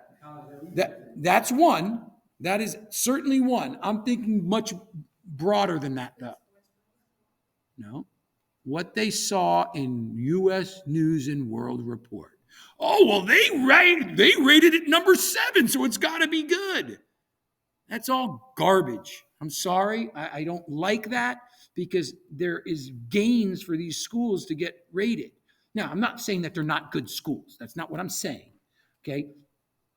That's one. That is certainly one. I'm thinking much broader than that, though. No. What they saw in U.S. News and World Report. Oh, well, they rated it number 7, so it's got to be good. That's all garbage. I'm sorry. I don't like that because there is gains for these schools to get rated. Now, I'm not saying that they're not good schools. That's not what I'm saying. Okay?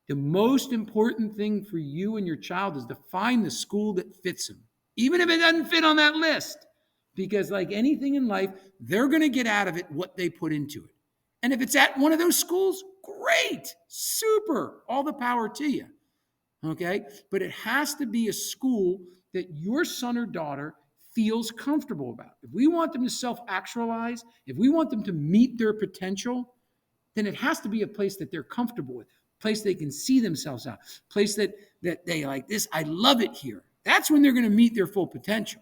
The most important thing for you and your child is to find the school that fits them, even if it doesn't fit on that list. Because like anything in life, they're going to get out of it what they put into it. And if it's at one of those schools, great, super, all the power to you. Okay? But it has to be a school that your son or daughter feels comfortable about. If we want them to self-actualize, if we want them to meet their potential, then it has to be a place that they're comfortable with, a place they can see themselves at, a place that they like this. I love it here. That's when they're going to meet their full potential.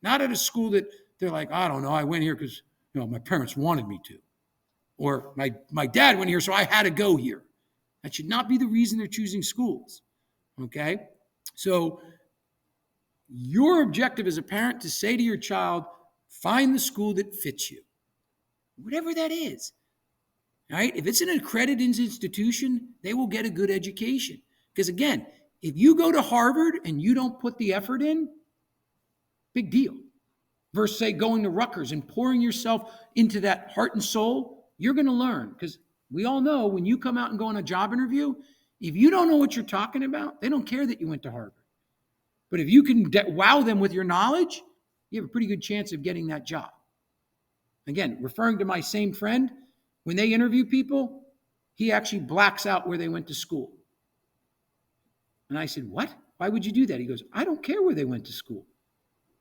Not at a school that they're like, I don't know, I went here because my parents wanted me to. Or my dad went here, so I had to go here. That should not be the reason they're choosing schools. Okay? So your objective as a parent to say to your child, find the school that fits you. Whatever that is. All right? If it's an accredited institution, they will get a good education. Because again, if you go to Harvard and you don't put the effort in, big deal. Versus, say, going to Rutgers and pouring yourself into that heart and soul, you're going to learn. Because we all know when you come out and go on a job interview, if you don't know what you're talking about, they don't care that you went to Harvard. But if you can wow them with your knowledge, you have a pretty good chance of getting that job. Again, referring to my same friend, when they interview people, he actually blacks out where they went to school. And I said, what? Why would you do that? He goes, I don't care where they went to school.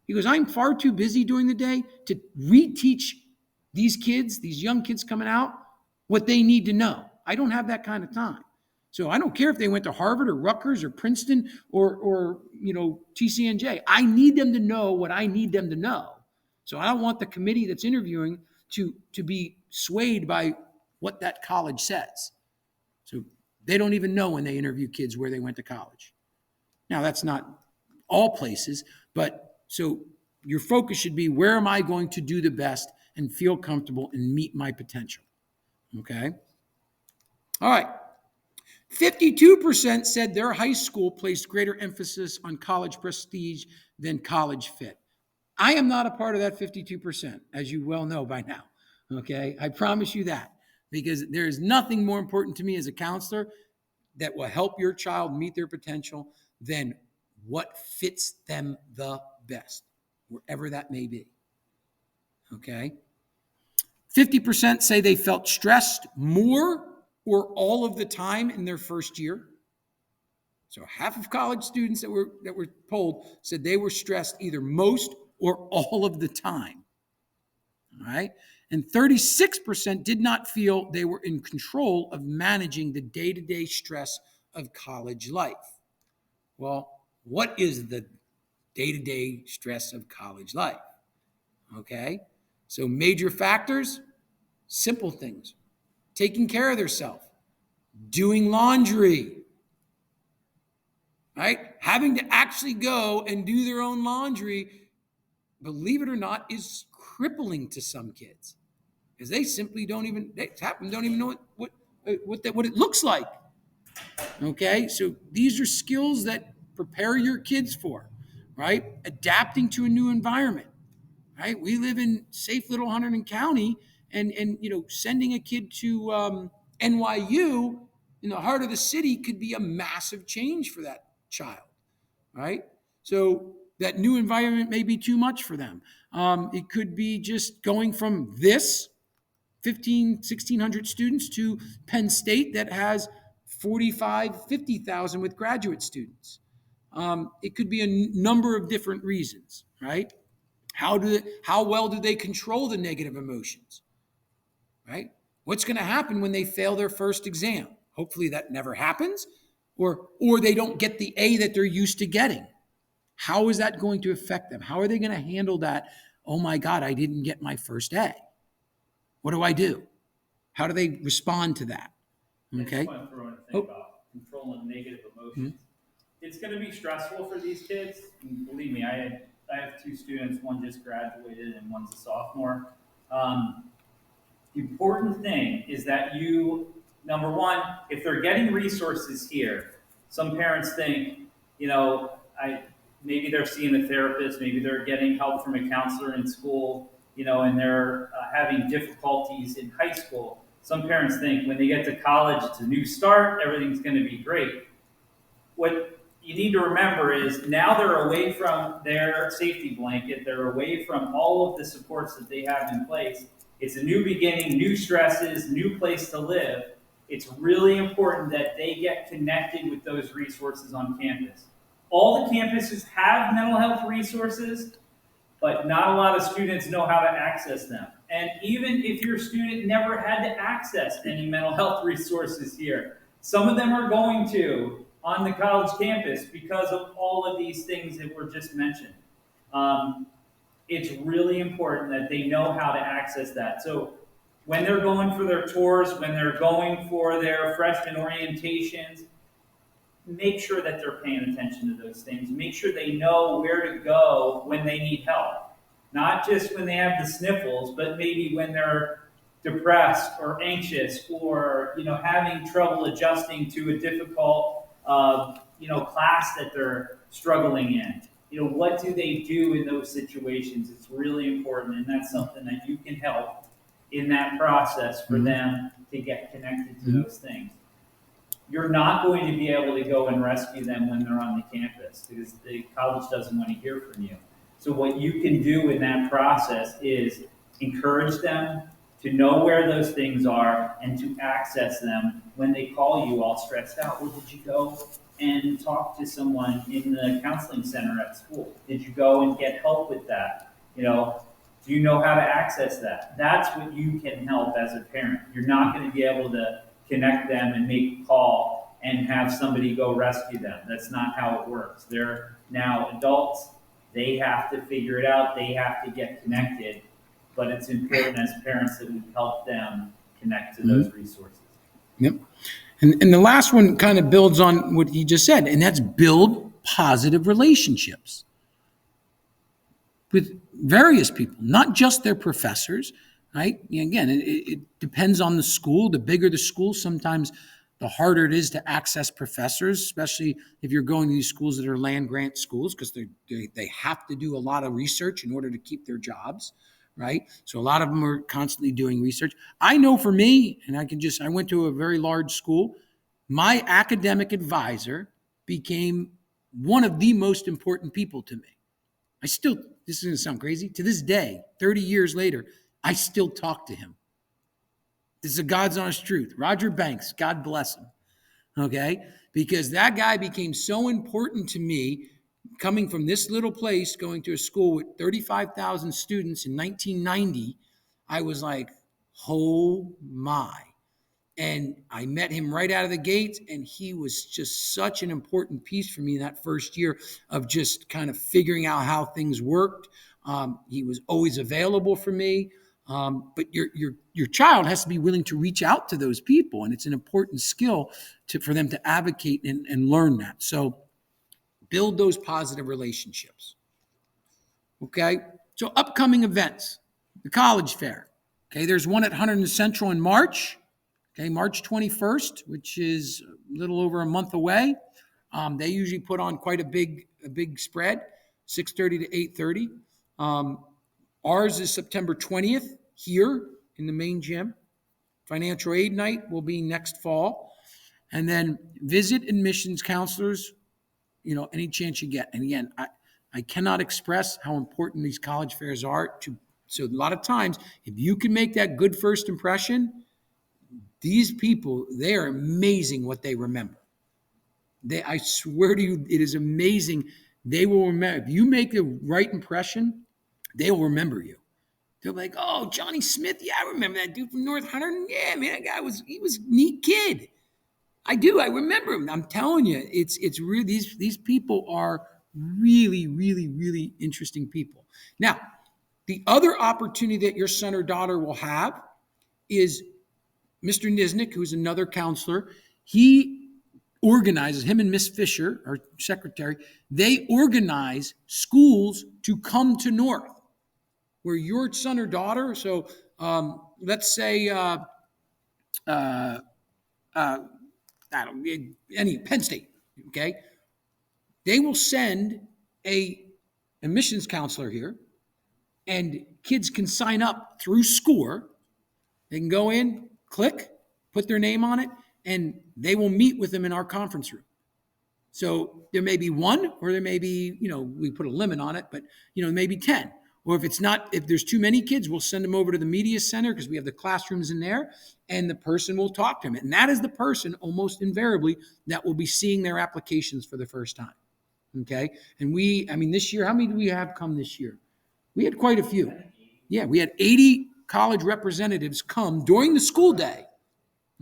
He goes, I'm far too busy during the day to reteach these kids, these young kids coming out, what they need to know. I don't have that kind of time. So I don't care if they went to Harvard or Rutgers or Princeton or TCNJ. I need them to know what I need them to know. So I don't want the committee that's interviewing to be swayed by what that college says. So they don't even know when they interview kids where they went to college. Now, that's not all places, but so your focus should be, where am I going to do the best and feel comfortable and meet my potential? Okay? All right. 52% said their high school placed greater emphasis on college prestige than college fit. I am not a part of that 52%, as you well know by now. Okay? I promise you that. Because there is nothing more important to me as a counselor that will help your child meet their potential than what fits them the best, wherever that may be. Okay? 50% say they felt stressed more or all of the time in their first year. So half of college students that were polled said they were stressed either most or all of the time. All right? And 36% did not feel they were in control of managing the day-to-day stress of college life. Well, what is the day-to-day stress of college life? Okay? So major factors, simple things. Taking care of themselves, doing laundry, right? Having to actually go and do their own laundry, believe it or not, is crippling to some kids. Because they simply don't even know what it looks like. Okay, so these are skills that prepare your kids for, right? Adapting to a new environment, right? We live in safe little Hunterdon County, and sending a kid to NYU in the heart of the city could be a massive change for that child, right? So that new environment may be too much for them. It could be just going from this 1,600 students to Penn State that has 50,000 with graduate students. It could be a number of different reasons, right? How well do they control the negative emotions? Right? What's going to happen when they fail their first exam? Hopefully that never happens, or they don't get the A that they're used to getting. How is that going to affect them? How are they going to handle that? Oh my God, I didn't get my first A. What do I do? How do they respond to that? I Okay. just want to throw in a thing about controlling negative emotions. It's going to be stressful for these kids. And believe me, I have two students. One just graduated, and one's a sophomore. The important thing is that you, number one, if they're getting resources here, some parents think, maybe they're seeing a therapist, maybe they're getting help from a counselor in school, and they're having difficulties in high school. Some parents think when they get to college, it's a new start, everything's going to be great. What you need to remember is now they're away from their safety blanket, they're away from all of the supports that they have in place. It's a new beginning, new stresses, new place to live. It's really important that they get connected with those resources on campus. All the campuses have mental health resources, but not a lot of students know how to access them. And even if your student never had to access any mental health resources here, some of them are going to on the college campus because of all of these things that were just mentioned. It's really important that they know how to access that. So when they're going for their tours, when they're going for their freshman orientations, make sure that they're paying attention to those things. Make sure they know where to go when they need help. Not just when they have the sniffles, but maybe when they're depressed or anxious or having trouble adjusting to a difficult class that they're struggling in. What do they do in those situations? It's really important, and that's something that you can help in that process for them to get connected to those things. You're not going to be able to go and rescue them when they're on the campus because the college doesn't want to hear from you. So what you can do in that process is encourage them to know where those things are and to access them when they call you all stressed out. Well, did you go and talk to someone in the counseling center at school? Did you go and get help with that? Do you know how to access that? That's what you can help as a parent. You're not going to be able to connect them and make a call and have somebody go rescue them. That's not how it works. They're now adults. They have to figure it out. They have to get connected. But it's important as parents that we help them connect to those resources. Yep. And the last one kind of builds on what you just said, and that's build positive relationships with various people, not just their professors, right? Again, it depends on the school. The bigger the school, sometimes the harder it is to access professors, especially if you're going to these schools that are land grant schools, because they have to do a lot of research in order to keep their jobs, right? So a lot of them are constantly doing research. I know for me, and I went to a very large school, my academic advisor became one of the most important people to me. This is going to sound crazy, to this day, 30 years later, I still talk to him. This is a God's honest truth. Roger Banks, God bless him, okay? Because that guy became so important to me, coming from this little place, going to a school with 35,000 students in 1990, I was like, oh my. And I met him right out of the gates, and he was just such an important piece for me that first year of just kind of figuring out how things worked. He was always available for me. But your child has to be willing to reach out to those people, and it's an important skill for them to advocate and learn that. So build those positive relationships. Okay? So upcoming events, the college fair. Okay, there's one at Hunterdon Central in March. Okay, March 21st, which is a little over a month away. They usually put on quite a big spread, 6:30 to 8:30. Ours is September 20th here in the main gym. Financial aid night will be next fall. And then visit admissions counselors, any chance you get. And again, I cannot express how important these college fairs are. So a lot of times, if you can make that good first impression, these people, they are amazing what they remember. I swear to you, it is amazing. They will remember. If you make the right impression, they'll remember you. They'll be like, oh, Johnny Smith. Yeah, I remember that dude from North Hunter. Yeah, man, that guy he was a neat kid. I do. I remember him. I'm telling you, it's really these people are really, really, really interesting people. Now, the other opportunity that your son or daughter will have is Mr. Nisnik, who's another counselor. He organizes, him and Miss Fisher, our secretary, they organize schools to come to North, where your son or daughter, so let's say, uh, I don't any Penn State, okay? They will send a admissions counselor here, and kids can sign up through SCORE. They can go in, click, put their name on it, and they will meet with them in our conference room. So there may be one, or there may be, we put a limit on it, but, maybe 10. Or if there's too many kids, we'll send them over to the media center because we have the classrooms in there, and the person will talk to them. And that is the person almost invariably that will be seeing their applications for the first time. Okay. And this year, how many do we have come this year? We had quite a few. Yeah, we had 80 college representatives come during the school day.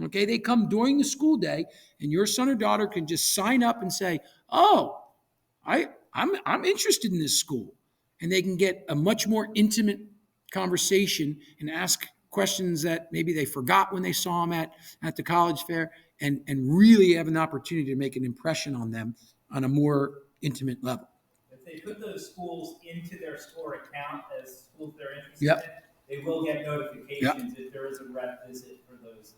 Okay, they come during the school day, and your son or daughter can just sign up and say, "Oh, I'm interested in this school," and they can get a much more intimate conversation and ask questions that maybe they forgot when they saw them at the college fair, and really have an opportunity to make an impression on them on a more intimate level. If they put those schools into their SCORE account as schools they're interested Yep. in, they will get notifications if there is a rep visit for those.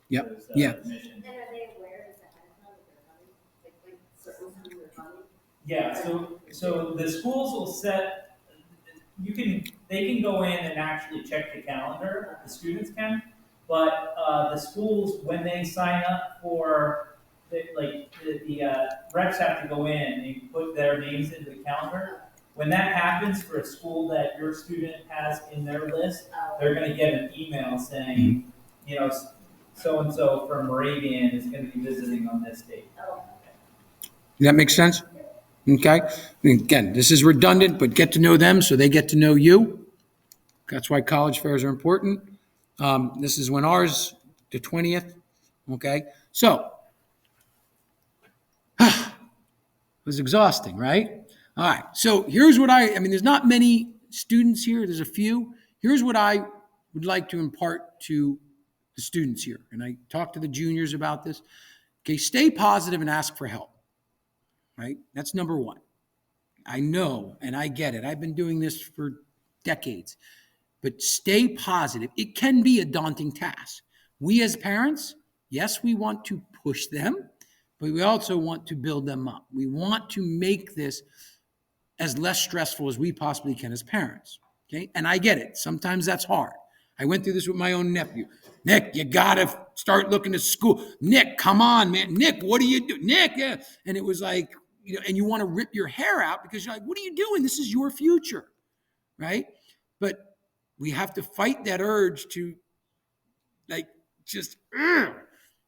Yep. Those, Yeah. admissions. And are they aware of that? Like certain times they're coming? Yeah, so the schools will set, they can go in and actually check the calendar, the students can, but the schools, when they sign up for, the reps have to go in and put their names into the calendar. When that happens for a school that your student has in their list, they're gonna get an email saying, so-and-so from Moravian is gonna be visiting on this date. Oh, Does that make sense? Okay. Again, this is redundant, but get to know them so they get to know you. That's why college fairs are important. This is when ours, the 20th. Okay. So, it was exhausting, right? All right. So here's what there's not many students here. There's a few. Here's what I would like to impart to the students here. And I talked to the juniors about this. Okay. Stay positive and ask for help. Right? That's number one. I know, and I get it. I've been doing this for decades, but stay positive. It can be a daunting task. We as parents, yes, we want to push them, but we also want to build them up. We want to make this as less stressful as we possibly can as parents. Okay. And I get it. Sometimes that's hard. I went through this with my own nephew. Nick, you got to start looking at school. Nick, come on, man. Nick, what do you do? Nick. Yeah. And it was like, and you want to rip your hair out because you're like, what are you doing? This is your future. Right. But we have to fight that urge to right.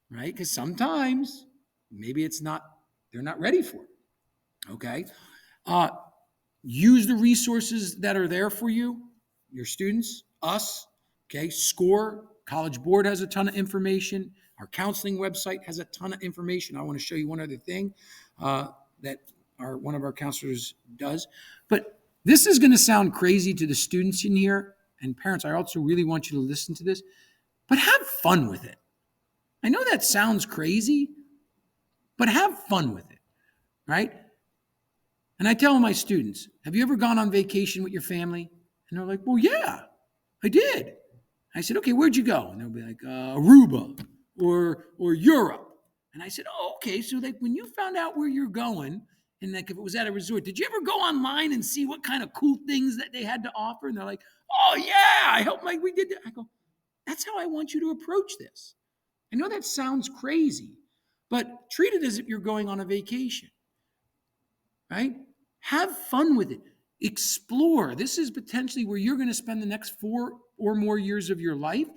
Because sometimes maybe they're not ready for it. Okay. Use the resources that are there for you, your students, us. Okay. SCORE, College Board has a ton of information. Our counseling website has a ton of information. I want to show you one other thing that one of our counselors does. But this is going to sound crazy to the students in here and parents. I also really want you to listen to this, but have fun with it. I know that sounds crazy, but have fun with it, right? And I tell my students, have you ever gone on vacation with your family? And they're like, well, yeah, I did. I said, okay, where'd you go? And they'll be like, Aruba or Europe. And I said, oh, okay. So like when you found out where you're going, and like if it was at a resort, did you ever go online and see what kind of cool things that they had to offer? And they're like, oh yeah, I helped we did that. I go, that's how I want you to approach this. I know that sounds crazy, but treat it as if you're going on a vacation, right? Have fun with it. Explore. This is potentially where you're going to spend the next 4 or more years of your life.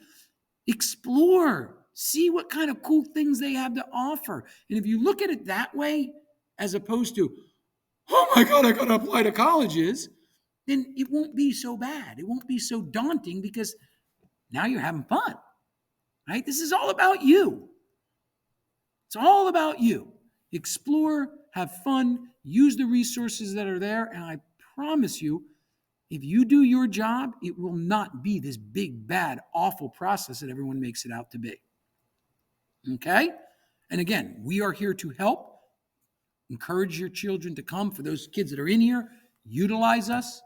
Explore. See what kind of cool things they have to offer. And if you look at it that way, as opposed to, oh my God, I got to apply to colleges, then it won't be so bad. It won't be so daunting because now you're having fun, right? This is all about you. It's all about you. Explore, have fun, use the resources that are there, and I promise you, if you do your job, it will not be this big, bad, awful process that everyone makes it out to be. Okay? And again, we are here to help. Encourage your children to come. For those kids that are in here, utilize us.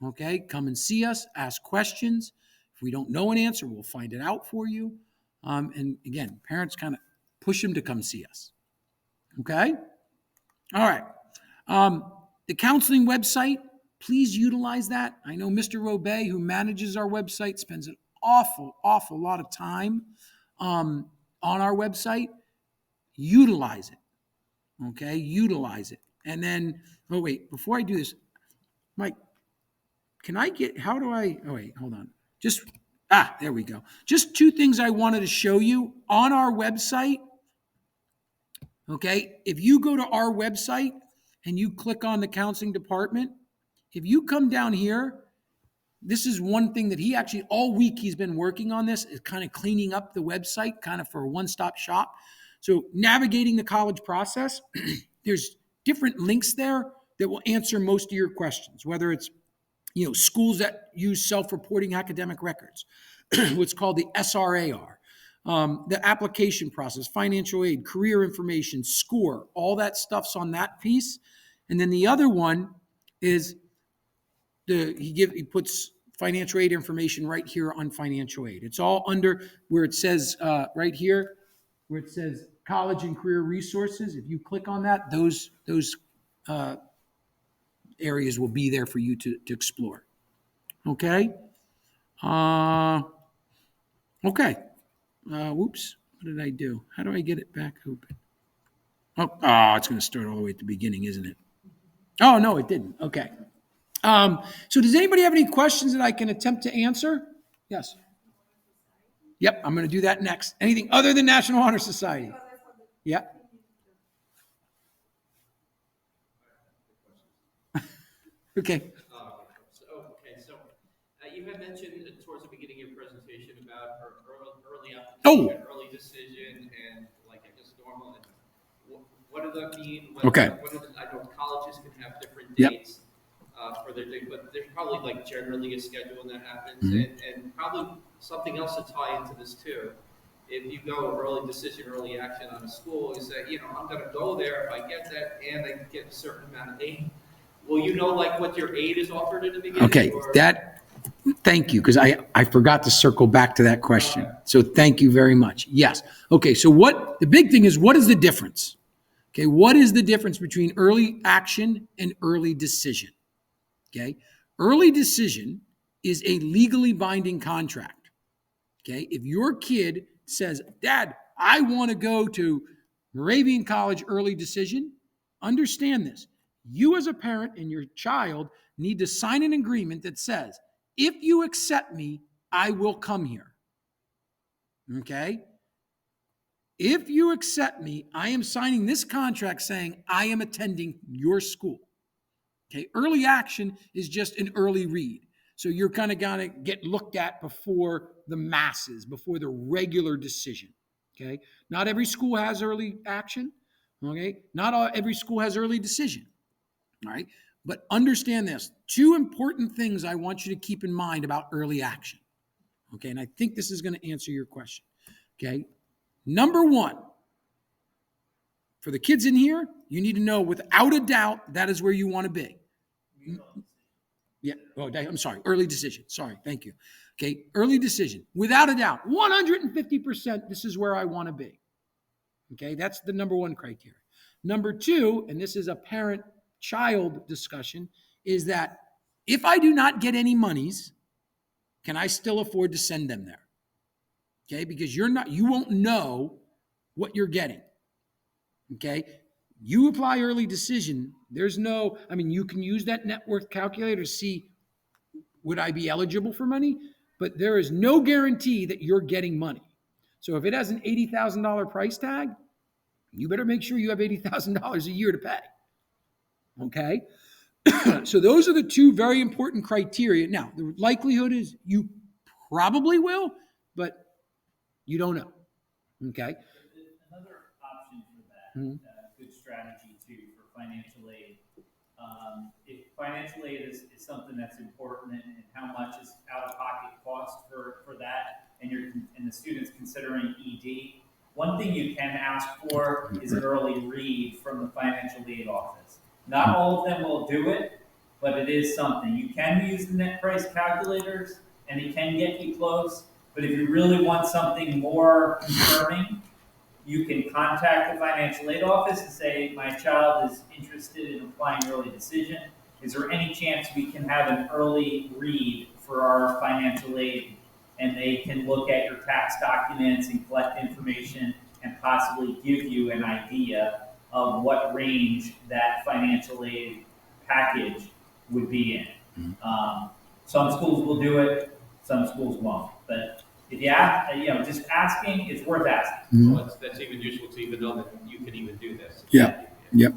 Okay? Come and see us. Ask questions. If we don't know an answer, we'll find it out for you. And again, parents kind of push them to come see us. Okay? All right. The counseling website, please utilize that. I know Mr. Robey, who manages our website, spends an awful lot of time on our website. Utilize it. Okay? Utilize it. And then, oh, wait, before I do this, Mike, hold on. There we go. Just two things I wanted to show you on our website. Okay? If you go to our website and you click on the counseling department, if you come down here, this is one thing that he actually, all week he's been working on this, is kind of cleaning up the website, kind of for a one-stop shop. So navigating the college process, there's different links there that will answer most of your questions, whether it's, schools that use self-reporting academic records, what's called the SRAR, the application process, financial aid, career information, SCORE, all that stuff's on that piece. And then the other one is he puts financial aid information right here on financial aid. It's all under where it says right here, where it says college and career resources. If you click on that, those areas will be there for you to explore. Okay. Okay. Whoops. What did I do? How do I get it back open? Oh, it's going to start all the way at the beginning, isn't it? Oh, no, it didn't. Okay. So does anybody have any questions that I can attempt to answer? Yes. Yep, I'm going to do that next. Anything other than National Honor Society? Yeah. Okay. So you had mentioned towards the beginning of your presentation about early application, early decision, and like I guess normal. And what does that mean? Okay. I know colleges can have different Yep. dates for their thing, but there's probably like generally a schedule that happens, Mhm. and probably something else to tie into this too. If you go early decision, early action on a school, is that I'm going to go there if I get that, and I get a certain amount of aid. Will you know like what your aid is offered in the beginning? Okay, thank you, because I forgot to circle back to that question. So thank you very much. Yes. Okay, so the big thing is, what is the difference? Okay, what is the difference between early action and early decision? Okay, early decision is a legally binding contract. Okay, if your kid says, Dad, I want to go to Moravian College early decision, understand this. You as a parent and your child need to sign an agreement that says, if you accept me, I will come here. Okay? If you accept me, I am signing this contract saying I am attending your school. Okay? Early action is just an early read. So you're kind of going to get looked at before the masses, before the regular decision. Okay? Not every school has early action. Okay? Not every school has early decision. All right. But understand this. Two important things I want you to keep in mind about early action. Okay. And I think this is going to answer your question. Okay. Number one, for the kids in here, you need to know without a doubt that is where you want to be. Yeah. Oh, I'm sorry. Early decision. Sorry. Thank you. Okay. Early decision. Without a doubt, 150%, this is where I want to be. Okay. That's the number one criteria. Number two, and this is a parent-child discussion, is that if I do not get any monies, can I still afford to send them there? Okay, because you won't know what you're getting. Okay, you apply early decision. You can use that net worth calculator to see, would I be eligible for money? But there is no guarantee that you're getting money. So if it has an $80,000 price tag, you better make sure you have $80,000 a year to pay. Okay? So those are the two very important criteria. Now, the likelihood is you probably will, but you don't know. Okay. Another option for that, Mhm. good strategy too for financial aid. If financial aid is something that's important and how much is out of pocket cost for that, and the student's considering ED, one thing you can ask for is an early read from the financial aid office. Not all of them will do it, but it is something. You can use the net price calculators and it can get you close, but if you really want something more confirming, you can contact the financial aid office and say, my child is interested in applying early decision. Is there any chance we can have an early read for our financial aid? And they can look at your tax documents and collect information and possibly give you an idea of what range that financial aid package would be in. Some schools will do it, some schools won't. But if you ask, just asking, it's worth asking. Well, that's even useful to even know that you can even do this. Yeah. Yep.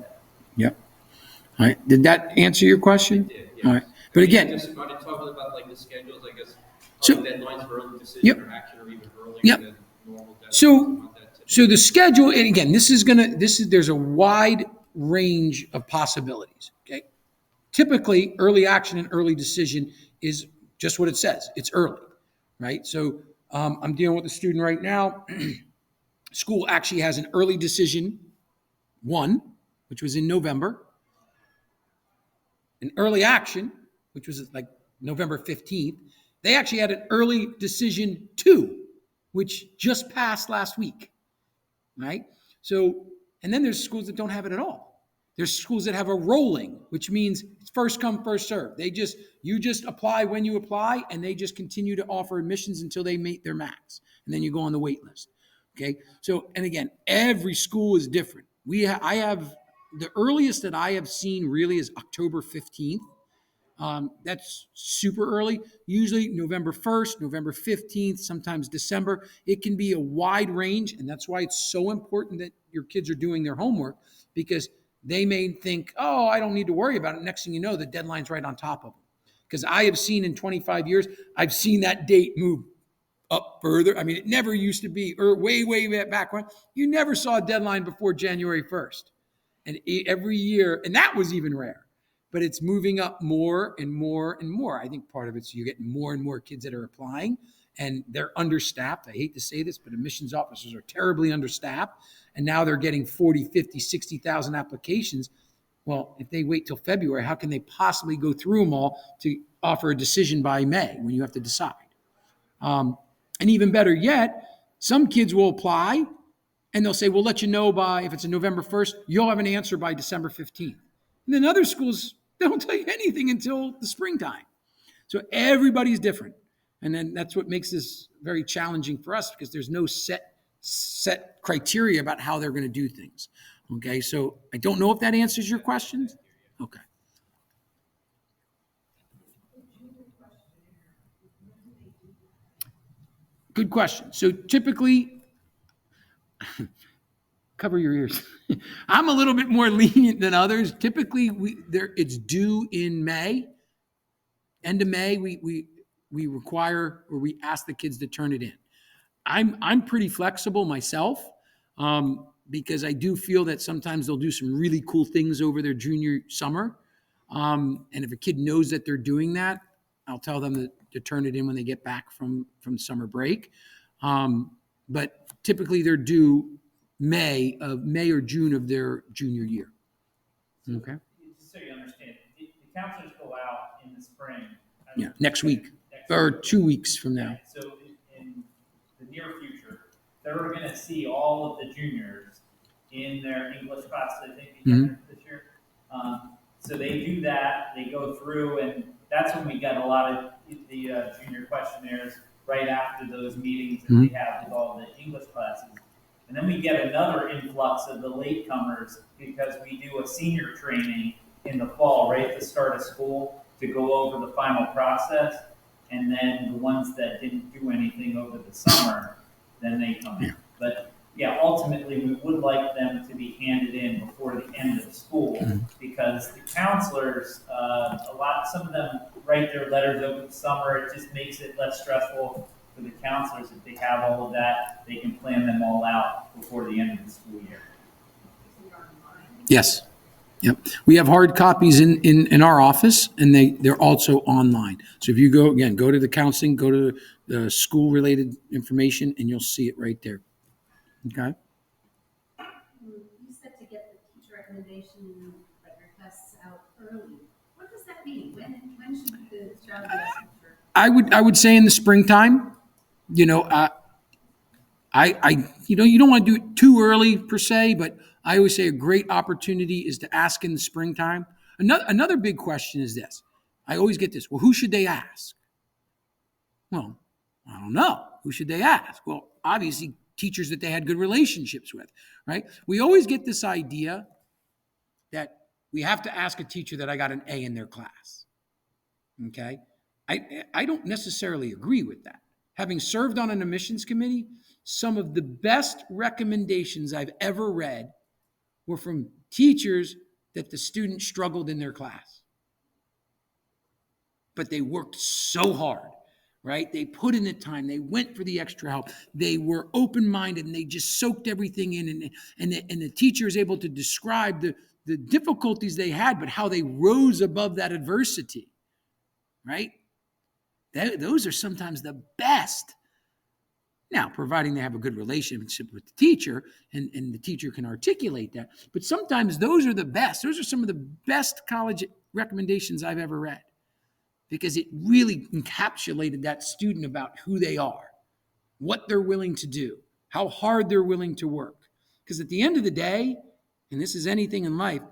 All right. Did that answer your question? It did, All yes. right. But again, Just started talking about like the schedules, I guess, So- deadlines for early decision Yep. or action, or even earlier Yep. than normal deadlines. So- Want that to- So the schedule, and again, there's a wide range of possibilities. Okay. Typically, early action and early decision is just what it says. It's early, right? So I'm dealing with a student right now. School actually has an early decision one, which was in November, an early action, which was like November 15th. They actually had an early decision two, which just passed last week. Right? So, and then there's schools that don't have it at all. There's schools that have a rolling, which means it's first come, first serve. You just apply when you apply, and they just continue to offer admissions until they meet their max. And then you go on the wait list. Okay. So, and again, every school is different. I have the earliest that I have seen really is October 15th. That's super early, usually November 1st, November 15th, sometimes December. It can be a wide range, and that's why it's so important that your kids are doing their homework, because they may think, oh, I don't need to worry about it. Next thing you know, the deadline's right on top of them. Because I have seen in 25 years, I've seen that date move up further. I mean, it never used to be, or way back when, you never saw a deadline before January 1st. And every year, and that was even rare. But it's moving up more and more and more. I think part of it's you're getting more and more kids that are applying, and they're understaffed. I hate to say this, but admissions officers are terribly understaffed. And now they're getting 40, 50, 60,000 applications. Well, if they wait till February, how can they possibly go through them all to offer a decision by May when you have to decide? And even better yet, some kids will apply and they'll say, we'll let you know by, if it's a November 1st, you'll have an answer by December 15th. And then other schools, they don't tell you anything until the springtime. So everybody's different. And then that's what makes this very challenging for us, because there's no set criteria about how they're going to do things. Okay, so I don't know if that answers your questions. Okay. Good question. So typically, cover your ears. I'm a little bit more lenient than others. Typically, it's due in May. End of May, we require, or we ask the kids to turn it in. I'm pretty flexible myself, because I do feel that sometimes they'll do some really cool things over their junior summer. And if a kid knows that they're doing that, I'll tell them to turn it in when they get back from summer break. But typically they're due May or June of their junior year. Okay. Just so you understand, the counselors go out in the spring. Yeah, next week or 2 weeks from now. So in the near future, they're going to see all of the juniors in their English class, I think, this year. So they do that, they go through, and that's when we get a lot of the junior questionnaires right after those meetings that we have with all the English classes. And then we get another influx of the latecomers, because we do a senior training in the fall, right at the start of school, to go over the final process. And then the ones that didn't do anything over the summer, then they come in. But yeah, ultimately, we would like them to be handed in before the end of school, because because the counselors, some of them write their letters over the summer. It just makes it less stressful for the counselors. If they have all of that, they can plan them all out before the end of the school year. Yes. Yep. We have hard copies in our office, and they're also online. So if you go to the counseling, go to the school-related information, and you'll see it right there. Okay? You said to get the teacher recommendation requests out early. What does that mean? When should the child be asking for? I would say in the springtime. You don't want to do it too early per se, but I always say a great opportunity is to ask in the springtime. Another big question is this. I always get this. Well, who should they ask? Well, I don't know. Who should they ask? Well, obviously teachers that they had good relationships with, right? We always get this idea that we have to ask a teacher that I got an A in their class. Okay? I don't necessarily agree with that. Having served on an admissions committee, some of the best recommendations I've ever read were from teachers that the student struggled in their class. But they worked so hard, right? They put in the time. They went for the extra help. They were open-minded, and they just soaked everything in. And the teacher is able to describe the difficulties they had, but how they rose above that adversity, right? Those are sometimes the best. Now, providing they have a good relationship with the teacher and the teacher can articulate that. But sometimes those are the best. Those are some of the best college recommendations I've ever read because it really encapsulated that student about who they are, what they're willing to do, how hard they're willing to work. Because at the end of the day, and this is anything in life,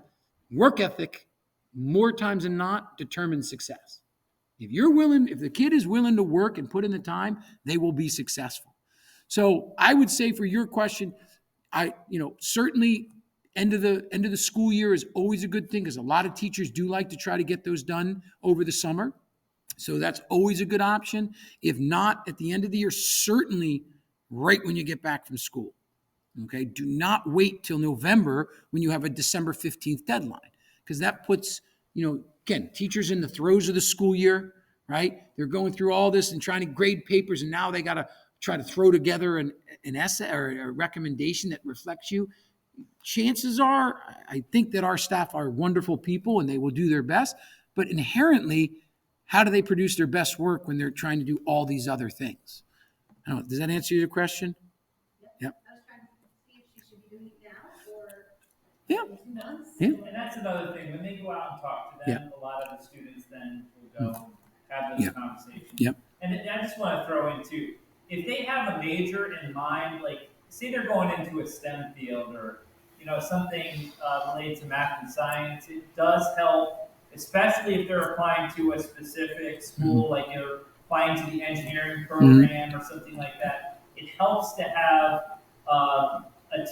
work ethic, more times than not, determines success. If the kid is willing to work and put in the time, they will be successful. So I would say for your question, certainly end of the school year is always a good thing because a lot of teachers do like to try to get those done over the summer. So that's always a good option. If not, at the end of the year, certainly right when you get back from school. Okay, do not wait till November when you have a December 15th deadline because that puts, again, teachers in the throes of the school year, right? They're going through all this and trying to grade papers, and now they got to try to throw together an essay or a recommendation that reflects you. Chances are, I think that our staff are wonderful people and they will do their best, but inherently, how do they produce their best work when they're trying to do all these other things? I don't know, does that answer your question? Yep. I was trying to see if she should be doing it now or Yeah. in 2 months. Yeah. And that's another thing. When they go out and talk to them, a lot of the students then will go have those conversations. Yep. And I just want to throw in too, if they have a major in mind, like say they're going into a STEM field or something related to math and science, it does help, especially if they're applying to a specific school, like you're applying to the engineering program or something like that. It helps to have a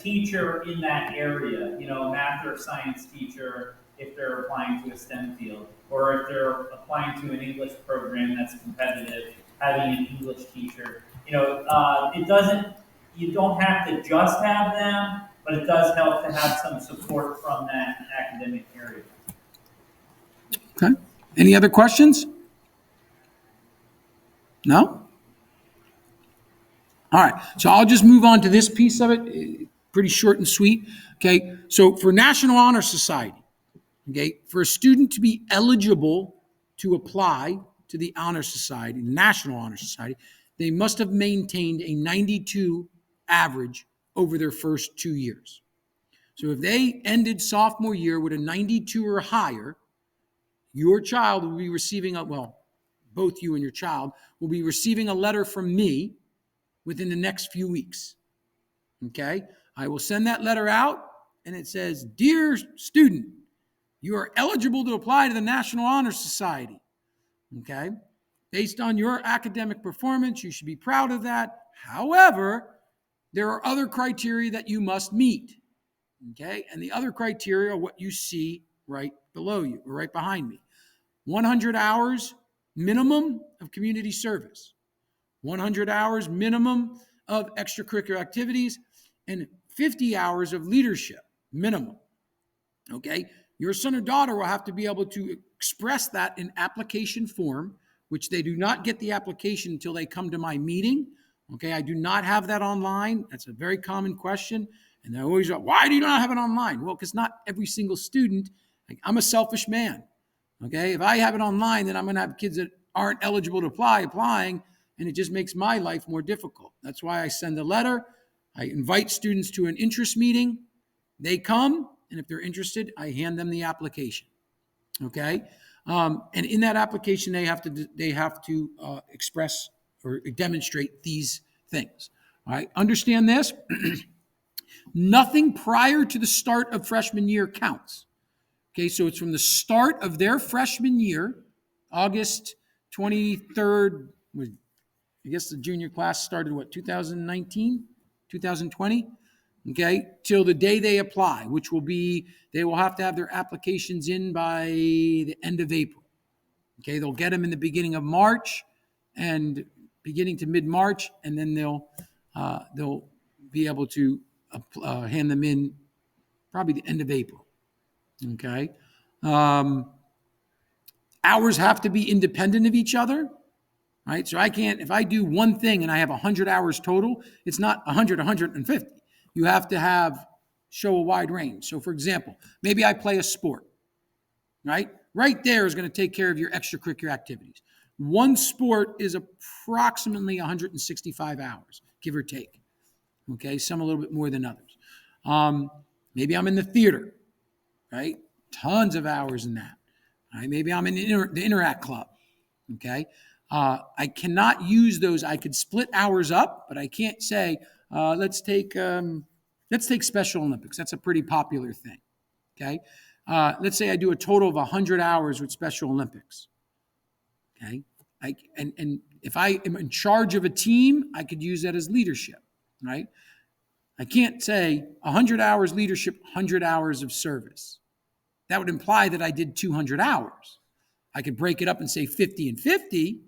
teacher in that area, a math or science teacher, if they're applying to a STEM field, or if they're applying to an English program that's competitive, having an English teacher. You don't have to just have them, but it does help to have some support from that academic area. Okay. Any other questions? No? All right. So I'll just move on to this piece of it. Pretty short and sweet. Okay. So for National Honor Society, okay, for a student to be eligible to apply to the Honor Society, the National Honor Society, they must have maintained a 92 average over their first 2 years. So if they ended sophomore year with a 92 or higher, your child will be receiving both you and your child will be receiving a letter from me within the next few weeks. Okay? I will send that letter out and it says, "Dear student, you are eligible to apply to the National Honor Society." Okay? Based on your academic performance, you should be proud of that. However, there are other criteria that you must meet. Okay? And the other criteria are what you see right below you or right behind me. 100 hours minimum of community service, 100 hours minimum of extracurricular activities, and 50 hours of leadership minimum. Okay, your son or daughter will have to be able to express that in application form, which they do not get the application until they come to my meeting. Okay, I do not have that online. That's a very common question. And they're always, why do you not have it online? Well, because not every single student, I'm a selfish man. Okay, if I have it online, then I'm going to have kids that aren't eligible to applying, and it just makes my life more difficult. That's why I send a letter. I invite students to an interest meeting. They come, and if they're interested, I hand them the application. Okay, and in that application, they have to express or demonstrate these things. All right, understand this. Nothing prior to the start of freshman year counts. Okay, so it's from the start of their freshman year, August 23rd. I guess the junior class started, 2019, 2020? Okay, till the day they apply, which will be, they will have to have their applications in by the end of April. Okay, they'll get them in the beginning of March and beginning to mid-March, and then they'll be able to hand them in probably the end of April. Okay. Hours have to be independent of each other, right? So I can't, if I do one thing and I have 100 hours total, it's not 100, 150. You have to show a wide range. So for example, maybe I play a sport, right? Right there is going to take care of your extracurricular activities. One sport is approximately 165 hours, give or take. Okay, some a little bit more than others. Maybe I'm in the theater, right? Tons of hours in that. Right? Maybe I'm in the Interact Club. Okay, I cannot use those. I could split hours up, but I can't say let's take Special Olympics. That's a pretty popular thing. Okay, let's say I do a total of 100 hours with Special Olympics. Okay, and if I am in charge of a team, I could use that as leadership. Right? I can't say 100 hours leadership, 100 hours of service. That would imply that I did 200 hours. I could break it up and say 50 and 50,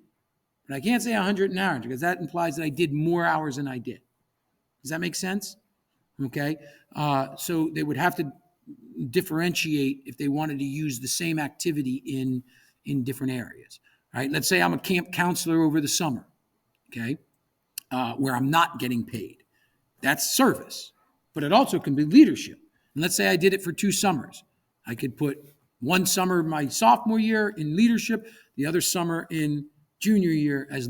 but I can't say 100 an hour because that implies that I did more hours than I did. Does that make sense? Okay. So they would have to differentiate if they wanted to use the same activity in different areas. Right? Let's say I'm a camp counselor over the summer, okay, where I'm not getting paid. That's service, but it also can be leadership. And let's say I did it for 2 summers. I could put one summer my sophomore year in leadership, the other summer in junior year as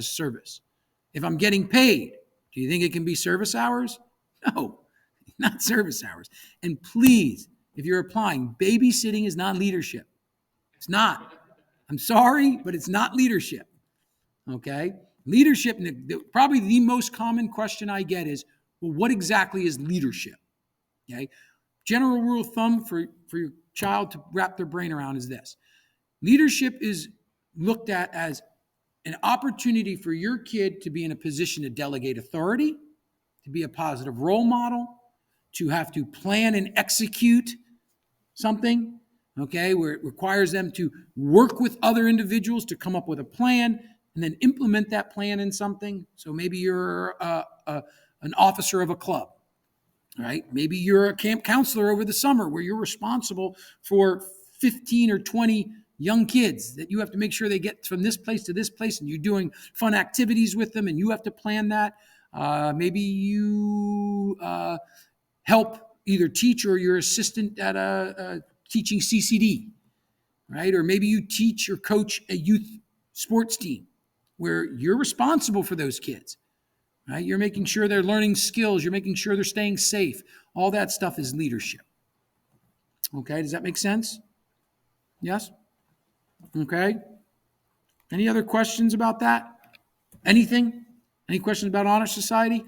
service. If I'm getting paid, do you think it can be service hours? No, not service hours. And please, if you're applying, babysitting is not leadership. It's not. I'm sorry, but it's not leadership. Okay? Leadership, probably the most common question I get is, well, what exactly is leadership? Okay? General rule of thumb for your child to wrap their brain around is this. Leadership is looked at as an opportunity for your kid to be in a position to delegate authority, to be a positive role model, to have to plan and execute something, okay, where it requires them to work with other individuals to come up with a plan and then implement that plan in something. So maybe you're an officer of a club, right? Maybe you're a camp counselor over the summer where you're responsible for 15 or 20 young kids that you have to make sure they get from this place to this place, and you're doing fun activities with them, and you have to plan that. Maybe you help either teach or you're assistant at a teaching CCD, right? Or maybe you teach or coach a youth sports team where you're responsible for those kids, right? You're making sure they're learning skills. You're making sure they're staying safe. All that stuff is leadership. Okay, does that make sense? Yes? Okay. Any other questions about that? Anything? Any questions about Honor Society?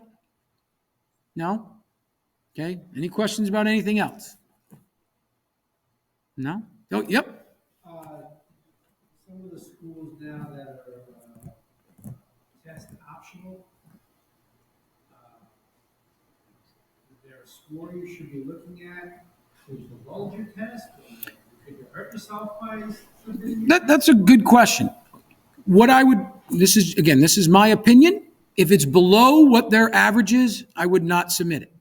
No? Okay. Any questions about anything else? No? Oh, yep. Some of the schools now that are test optional, is there a score you should be looking at? Is the below your test? Or could you hurt yourself by something? That's a good question. This is my opinion. If it's below what their average is, I would not submit it.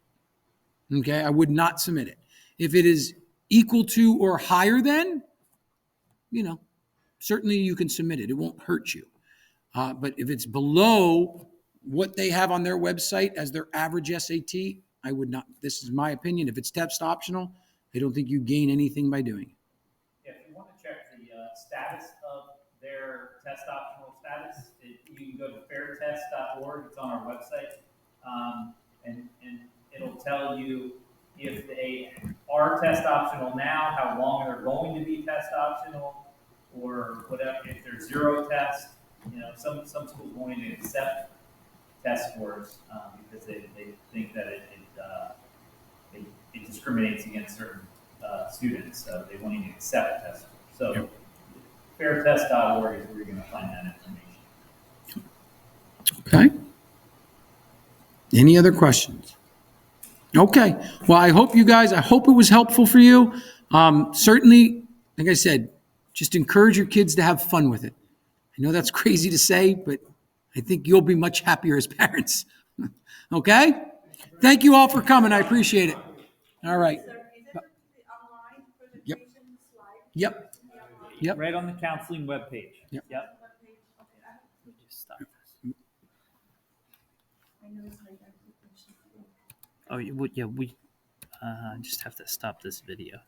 Okay, I would not submit it. If it is equal to or higher than, certainly you can submit it. It won't hurt you. But if it's below what they have on their website as their average SAT, I would not. This is my opinion. If it's test optional, I don't think you gain anything by doing it. If you want to check the status of their test optional status, you can go to fairtest.org. It's on our website, and it'll tell you if they are test optional now, how long they're going to be test optional, or whatever. If there's zero test, some schools won't even accept test scores because they think that it discriminates against certain students, so they won't even accept test scores. So fairtest.org is where you're going to find that information. Okay. Any other questions? Okay. Well, I hope it was helpful for you. Certainly, like I said, just encourage your kids to have fun with it. I know that's crazy to say, but I think you'll be much happier as parents. Okay? Thank you all for coming. I appreciate it. All right. Sir, is it the online Yep. presentation slide? Yep. Yep. Right on the counseling webpage. Yep. Yep. Okay, I have to Just stop. I know it's like that. Oh, yeah, we just have to stop this video.